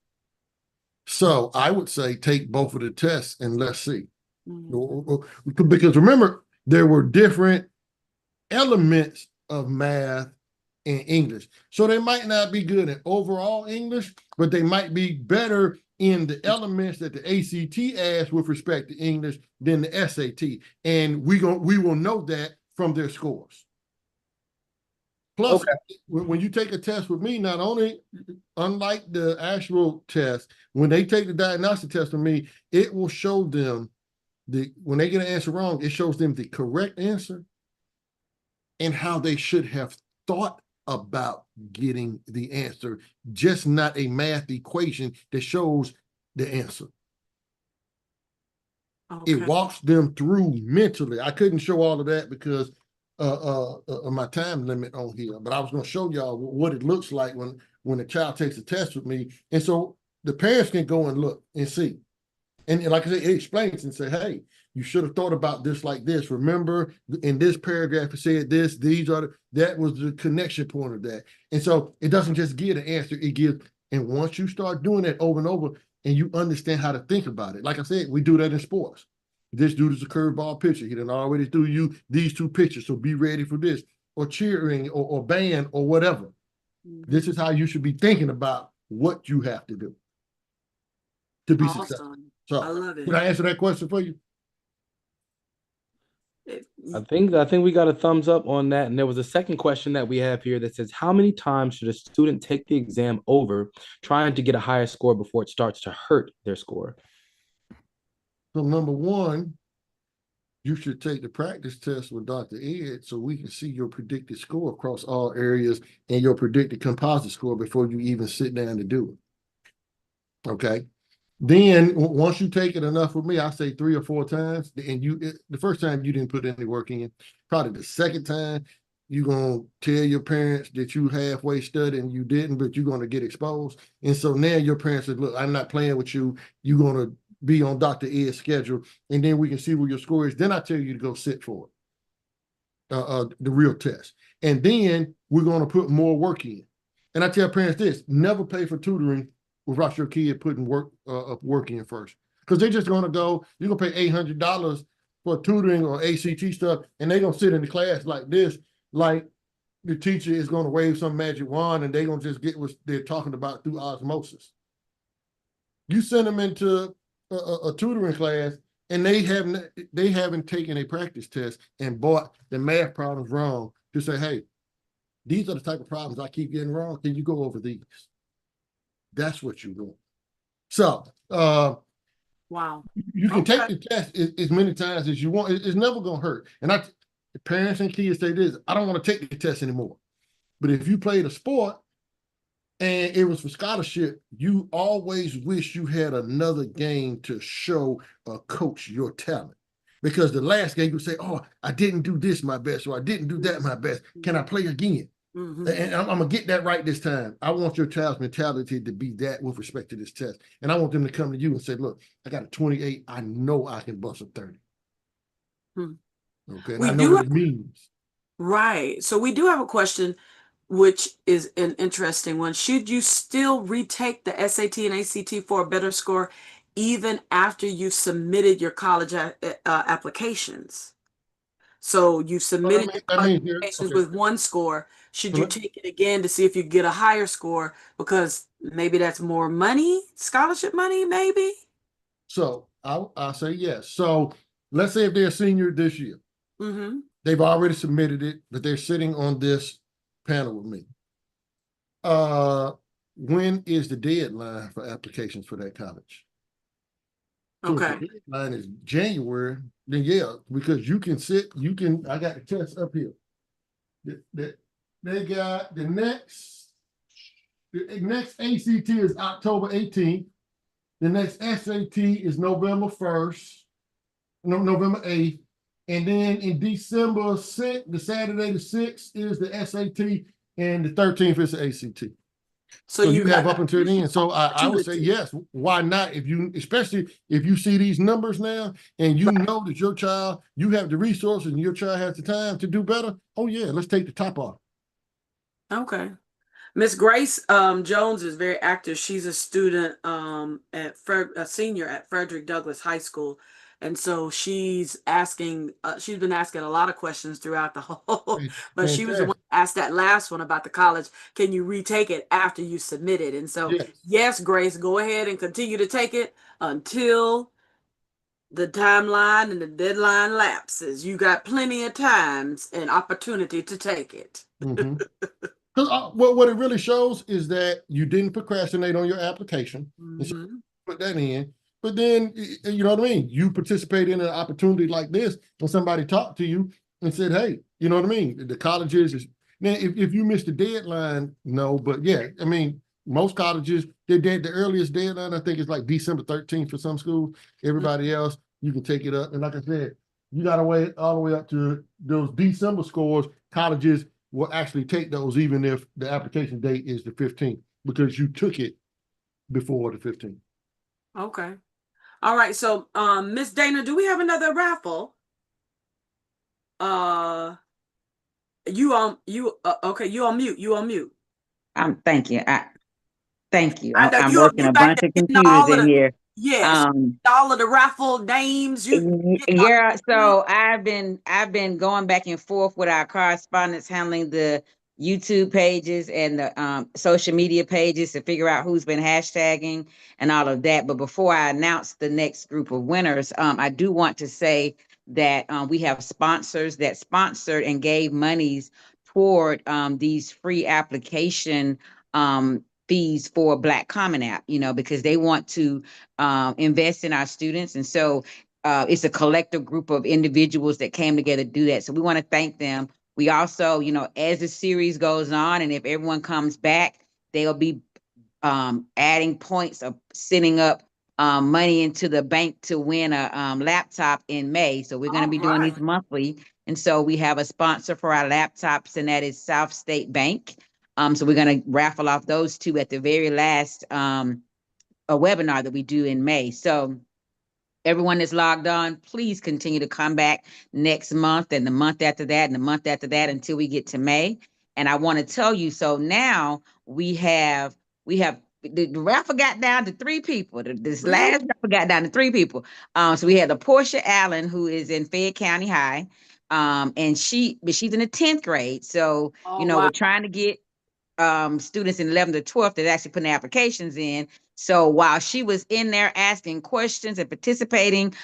So I would say take both of the tests and let's see. Mm-hmm. Because remember, there were different elements of math and English. So they might not be good in overall English, but they might be better in the elements that the ACT asks with respect to English than the SAT. And we will know that from their scores. Plus, okay, when you take a test with me, not only, unlike the actual test, when they take the diagnostic test with me, it will show them when they get an answer wrong, it shows them the correct answer and how they should have thought about getting the answer, just not a math equation that shows the answer. Okay. It walks them through mentally. I couldn't show all of that because my time limit on here, but I was going to show y'all what it looks like when a child takes a test with me. And so the parents can go and look and see. And like I said, it explains and say, hey, you should have thought about this like this. Remember, in this paragraph, it said this, that was the connection point of that. And so it doesn't just give the answer, it gives, and once you start doing that over and over and you understand how to think about it, like I said, we do that in sports. This dude is a curveball pitcher. He done already threw you these 2 pitches, so be ready for this, or cheering, or band, or whatever. This is how you should be thinking about what you have to do to be successful. So, I love it. Did I answer that question for you? I think we got a thumbs up on that. And there was a second question that we have here that says, how many times should a student take the exam over trying to get a higher score before it starts to hurt their score? So number 1, you should take the practice test with Dr. Ed so we can see your predicted score across all areas and your predicted composite score before you even sit down to do it. Okay. Then once you take it enough with me, I say 3 or 4 times, and the first time you didn't put any work in, probably the second time you're gonna tell your parents that you halfway studied and you didn't, but you're gonna get exposed. And so now your parents said, look, I'm not playing with you. You're gonna be on Dr. Ed's schedule, and then we can see where your score is. Then I tell you to go sit for it, the real test. And then we're gonna put more work in. And I tell parents this: never pay for tutoring without your kid putting work in first, because they're just gonna go. You're gonna pay $800 for tutoring or ACT stuff, and they're gonna sit in the class like this, like the teacher is gonna wave some magic wand, and they're gonna just get what they're talking about through osmosis. You send them into a tutoring class, and they haven't taken a practice test and bought the math problems wrong to say, hey, these are the type of problems I keep getting wrong. Can you go over these? That's what you want. So, wow, you can take the test as many times as you want. It's never gonna hurt. And parents and kids say this: I don't want to take the test anymore. But if you played a sport and it was for scholarship, you always wish you had another game to show a coach your talent. Because the last game you say, oh, I didn't do this my best, or I didn't do that my best. Can I play again? And I'm gonna get that right this time. I want your child's mentality to be that with respect to this test. And I want them to come to you and say, look, I got a 28. I know I can bust a 30. Okay. And I know what it means. Right. So we do have a question, which is an interesting one. Should you still retake the SAT and ACT for a better score even after you submitted your college applications? So you submitted your applications with 1 score. Should you take it again to see if you get a higher score, because maybe that's more money, scholarship money, maybe? So I'll say yes. So let's say if they're a senior this year, they've already submitted it, but they're sitting on this panel with me. When is the deadline for applications for that college? So if the deadline is January, then yeah, because you can I got the test up here. They got the next ACT is October 18th. The next SAT is November 1st, November 8th. And then in December 6th, the Saturday the 6th is the SAT, and the 13th is the ACT. So you have up until then. So I would say yes. Why not? Especially if you see these numbers now, and you know that your child, you have the resources, and your child has the time to do better. Oh yeah, let's take the top off. Okay. Miss Grace Jones is very active. She's a student a senior at Frederick Douglass High School. And so she's been asking a lot of questions throughout the whole, but she was the one who asked that last one about the college. Can you retake it after you submit it? And so, yes, Grace, go ahead and continue to take it until the timeline and the deadline lapses. You got plenty of times and opportunity to take it. Because what it really shows is that you didn't procrastinate on your application. And so put that in. But then, you know what I mean? You participate in an opportunity like this when somebody talked to you and said, hey, you know what I mean? The colleges, now if you missed the deadline, no, but yeah, I mean, most colleges, the earliest deadline, I think, is like December 13th for some schools. Everybody else, you can take it up. And like I said, you got to wait all the way up to those December scores. Colleges will actually take those even if the application date is the 15th, because you took it before the 15th. Okay. All right. So, Miss Dana, do we have another raffle? You on mute. You on mute. Thank you. Thank you. I know I'm you working a bunch of computers in here. Yes, all of the raffle names. Yeah, so I've been going back and forth with our correspondents handling the YouTube pages and the social media pages to figure out who's been hashtagging and all of that. But before I announce the next group of winners, I do want to say that we have sponsors that sponsored and gave monies toward these free application fees for Black Common App, because they want to invest in our students. And so it's a collective group of individuals that came together to do that. So we want to thank them. We also, as the series goes on, and if everyone comes back, they'll be adding points of sending up money into the bank to win a laptop in May. So we're going to be doing these monthly. And so we have a sponsor for our laptops, and that is South State Bank. So we're going to raffle off those two at the very last a webinar that we do in May. So everyone that's logged on, please continue to come back next month and the month after that and the month after that until we get to May. And I want to tell you, so now we have the raffle got down to 3 people. This last raffle got down to 3 people. So we had the Portia Allen, who is in Fayette County High. And she's in the 10th grade. So, we're trying to get students in 11th to 12th that actually putting applications in. So while she was in there asking questions and participating,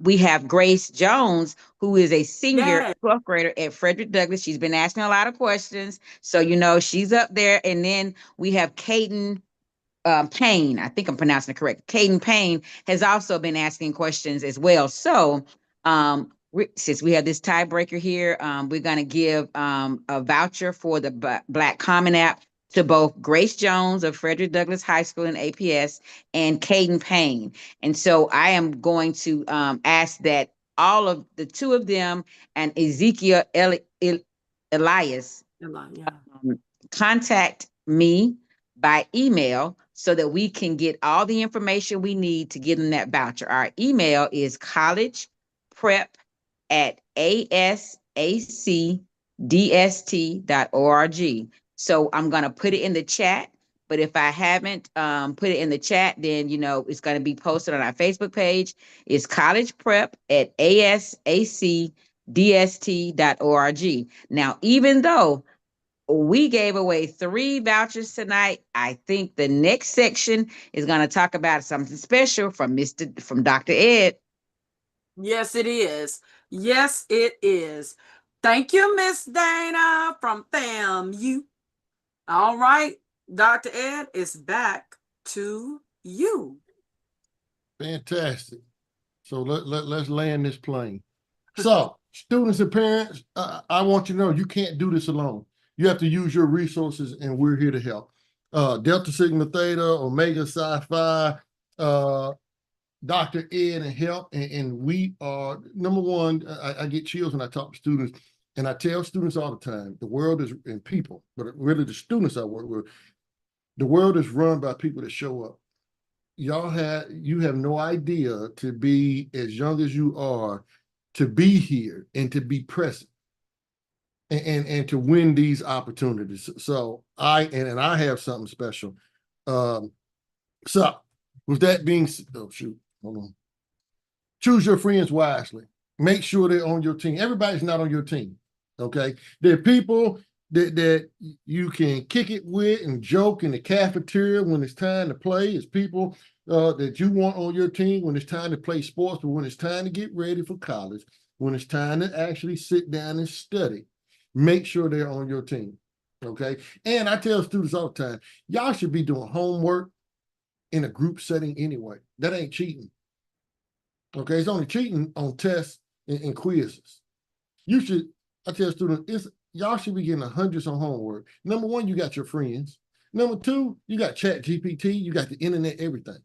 we have Grace Jones, who is a senior 12th grader at Frederick Douglass. She's been asking a lot of questions. So, she's up there. And then we have Caden Payne. I think I'm pronouncing it correct. Caden Payne has also been asking questions as well. So since we have this tiebreaker here, we're going to give a voucher for the Black Common App to both Grace Jones of Frederick Douglass High School in APS and Caden Payne. And so I am going to ask that all of the 2 of them and Ezekiel Elias contact me by email so that we can get all the information we need to give them that voucher. Our email is collegeprep@asacdst.org. So I'm going to put it in the chat, but if I haven't put it in the chat, then, it's going to be posted on our Facebook page. It's collegeprep@asacdst.org. Now, even though we gave away 3 vouchers tonight, I think the next section is going to talk about something special from Dr. Ed. Yes, it is. Yes, it is. Thank you, Miss Dana from FAMU. All right, Dr. Ed, is back to you. Fantastic. So let's land this plane. So students and parents, I want you to know you can't do this alone. You have to use your resources, and we're here to help. Delta Sigma Theta, Omega Psi Phi, Dr. Ed and help. And we are, number one, I get chills when I talk to students, and I tell students all the time, the world is, and people, but really the students I work with, the world is run by people that show up. You have no idea, to be as young as you are, to be here and to be present and to win these opportunities. So I have something special. So with that being, hold on. Choose your friends wisely. Make sure they're on your team. Everybody's not on your team. Okay. There are people that you can kick it with and joke in the cafeteria when it's time to play. It's people that you want on your team when it's time to play sports, but when it's time to get ready for college, when it's time to actually sit down and study, make sure they're on your team. Okay. And I tell students all the time, y'all should be doing homework in a group setting anyway. That ain't cheating. Okay. It's only cheating on tests and quizzes. I tell students, y'all should be getting hundreds on homework. Number one, you got your friends. Number two, you got Chat GPT, you got the internet, everything.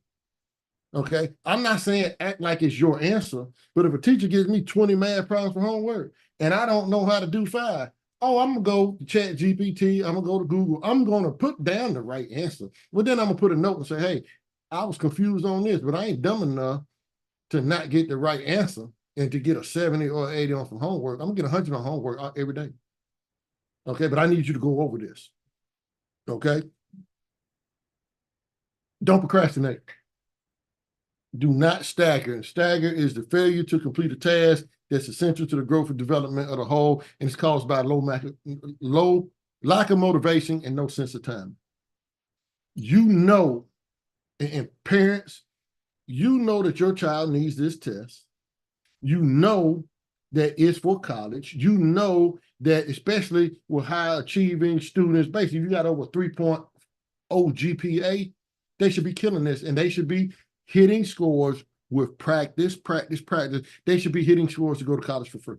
Okay. I'm not saying act like it's your answer, but if a teacher gives me 20 math problems for homework and I don't know how to do 5, I'm gonna go to Chat GPT, I'm gonna go to Google, I'm gonna put down the right answer. But then I'm gonna put a note and say, hey, I was confused on this, but I ain't dumb enough to not get the right answer and to get a 70 or 80 on from homework. I'm gonna get 100 on homework every day. Okay, but I need you to go over this. Okay? Don't procrastinate. Do not stagger. And stagger is the failure to complete a task that's essential to the growth and development of the whole, and it's caused by low lack of motivation and no sense of time. You know, and parents, you know that your child needs this test. You know that it's for college. You know that especially with high achieving students, basically you got over 3.0 GPA, they should be killing this, and they should be hitting scores with practice. They should be hitting scores to go to college for free.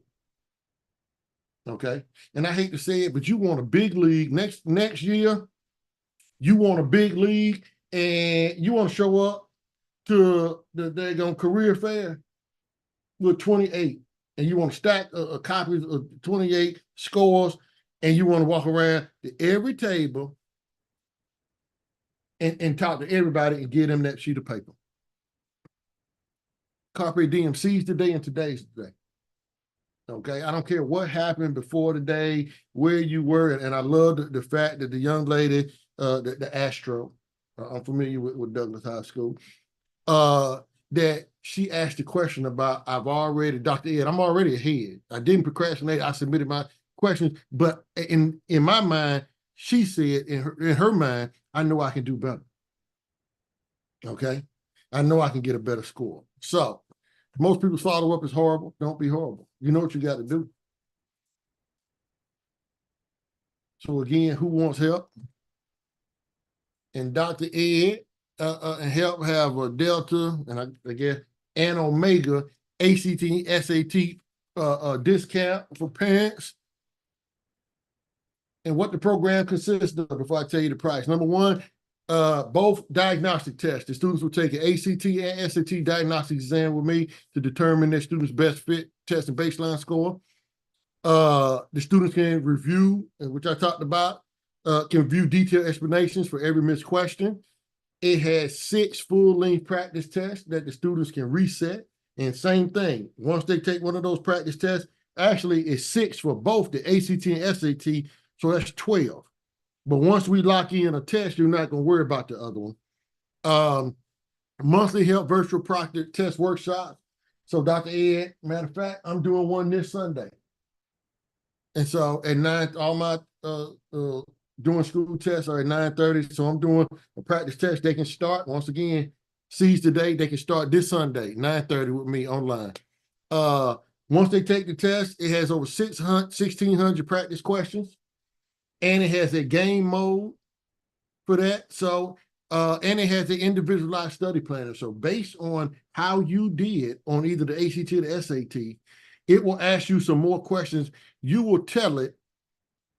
Okay. And I hate to say it, but you want a big league next year. You want a big league, and you want to show up to the daggone career fair with 28, and you want to stack a copies of 28 scores, and you want to walk around to every table and talk to everybody and give them that sheet of paper. Carpe diem, seize the day, and today's the day. Okay, I don't care what happened before today, where you were, and I love the fact that the young lady, the Astro, I'm familiar with Douglas High School, that she asked a question about, Dr. Ed, I'm already ahead. I didn't procrastinate. I submitted my questions, but in my mind, she said in her mind, I know I can do better. Okay, I know I can get a better score. So most people's follow-up is horrible. Don't be horrible. You know what you got to do. So again, who wants help? And Dr. Ed and help have a Delta and I guess an Omega ACT, SAT discount for parents. And what the program consists of before I tell you the price. Number one, both diagnostic tests. The students will take an ACT and SAT diagnostic exam with me to determine their student's best fit test and baseline score. The students can review, which I talked about, can view detailed explanations for every missed question. It has 6 full-length practice tests that the students can reset. And same thing, once they take one of those practice tests, actually it's 6 for both the ACT and SAT, so that's 12. But once we lock in a test, you're not going to worry about the other one. Monthly health virtual proctor test workshops. So Dr. Ed, matter of fact, I'm doing one this Sunday. And so at 9, all my doing school tests are at 9:30. So I'm doing a practice test. They can start, once again, seize the day. They can start this Sunday, 9:30 with me online. Once they take the test, it has over 1,600 practice questions. And it has a game mode for that. So, and it has an individualized study planner. So based on how you did on either the ACT or the SAT, it will ask you some more questions. You will tell it,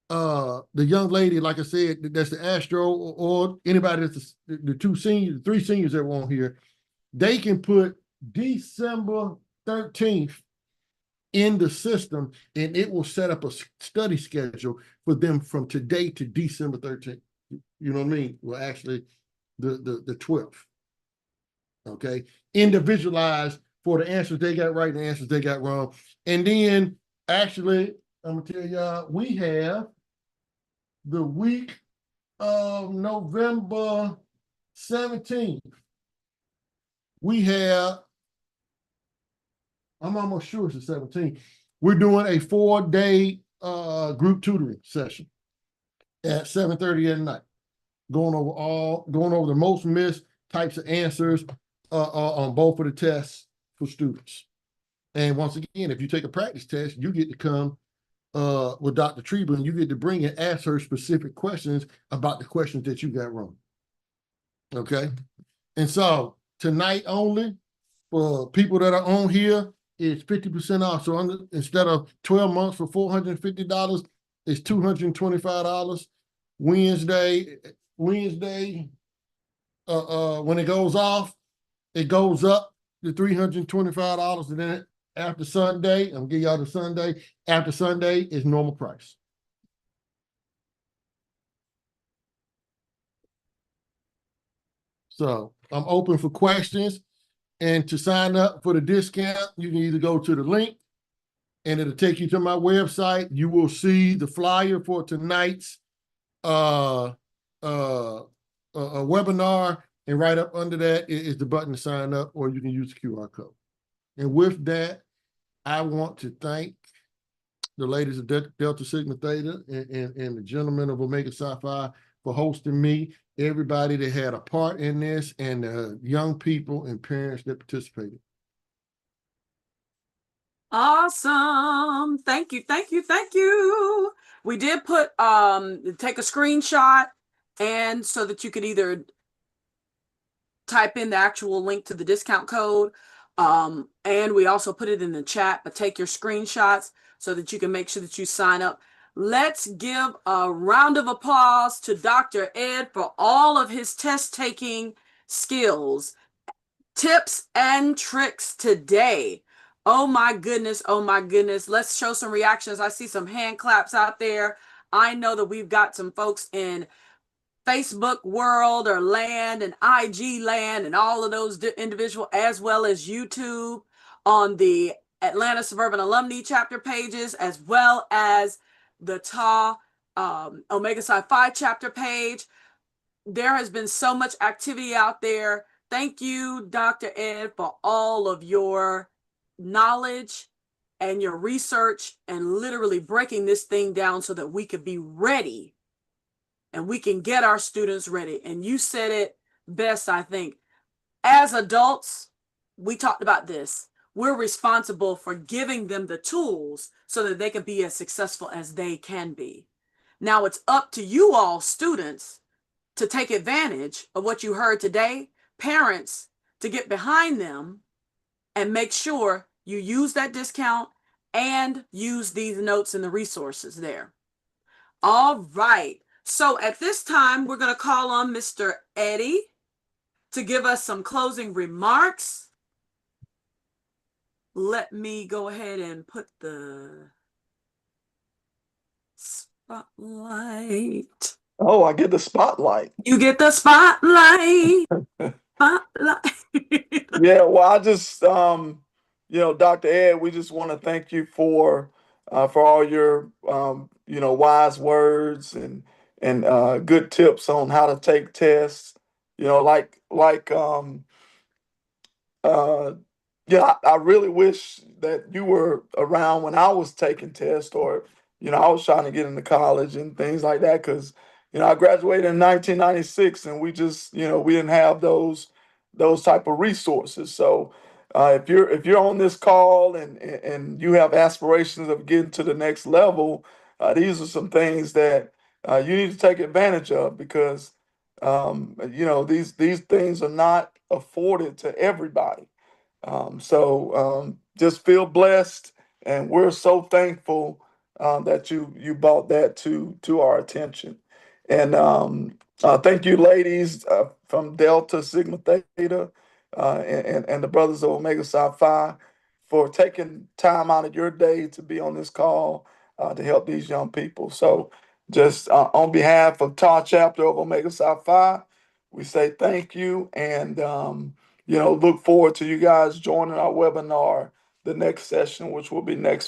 the young lady, like I said, that's the Astro, or anybody that's the 3 seniors that were on here, they can put December 13th in the system, and it will set up a study schedule for them from today to December 13th. You know what I mean? Well, actually, the 12th. Okay, individualized for the answers they got right and the answers they got wrong. And then, actually, I'm gonna tell y'all, we have the week of November 17th. We have, I'm almost sure it's the 17th. We're doing a 4-day group tutoring session at 7:30 at night, going over the most missed types of answers on both of the tests for students. And once again, if you take a practice test, you get to come with Dr. Treba, and you get to bring and ask her specific questions about the questions that you got wrong. Okay. And so tonight only, for people that are on here, it's 50% off. So instead of 12 months for $450, it's $225. Wednesday, when it goes off, it goes up to $325. And then after Sunday, I'm gonna give y'all the Sunday. After Sunday is normal price. So I'm open for questions. And to sign up for the discount, you can either go to the link and it'll take you to my website. You will see the flyer for tonight's webinar, And right up under that is the button to sign up, or you can use the QR code. And with that, I want to thank the ladies of Delta Sigma Theta and the gentlemen of Omega Psi Phi for hosting me, everybody that had a part in this, and the young people and parents that participated. Awesome. Thank you, thank you, thank you. We did put take a screenshot, and so that you could either type in the actual link to the discount code, and we also put it in the chat, but take your screenshots so that you can make sure that you sign up. Let's give a round of applause to Dr. Ed for all of his test taking skills, tips, and tricks today. Oh my goodness, oh my goodness. Let's show some reactions. I see some hand claps out there. I know that we've got some folks in Facebook world or land and IG land and all of those individual, as well as YouTube on the Atlanta Suburban Alumni chapter pages, as well as the TA Omega Psi Phi chapter page. There has been so much activity out there. Thank you, Dr. Ed, for all of your knowledge and your research and literally breaking this thing down so that we could be ready and we can get our students ready. And you said it best, I think. As adults, we talked about this. We're responsible for giving them the tools so that they can be as successful as they can be. Now it's up to you all, students, to take advantage of what you heard today, parents to get behind them and make sure you use that discount and use these notes and the resources there. All right. So at this time, we're going to call on Mr. Eddie to give us some closing remarks. Let me go ahead and put the spotlight. Oh, I get the spotlight. You get the spotlight. Spotlight. Yeah, well, I just, Dr. Ed, we just want to thank you for all your, wise words and good tips on how to take tests. I really wish that you were around when I was taking tests, or, I was trying to get into college and things like that, because, I graduated in 1996 and we just, we didn't have those type of resources. So if you're on this call and you have aspirations of getting to the next level, these are some things that you need to take advantage of, because these things are not afforded to everybody. Just feel blessed, and we're so thankful that you brought that to our attention. And thank you, ladies from Delta Sigma Theta and the brothers of Omega Psi Phi, for taking time out of your day to be on this call to help these young people. So just on behalf of TAR chapter of Omega Psi Phi, we say thank you, and look forward to you guys joining our webinar, the next session, which will be next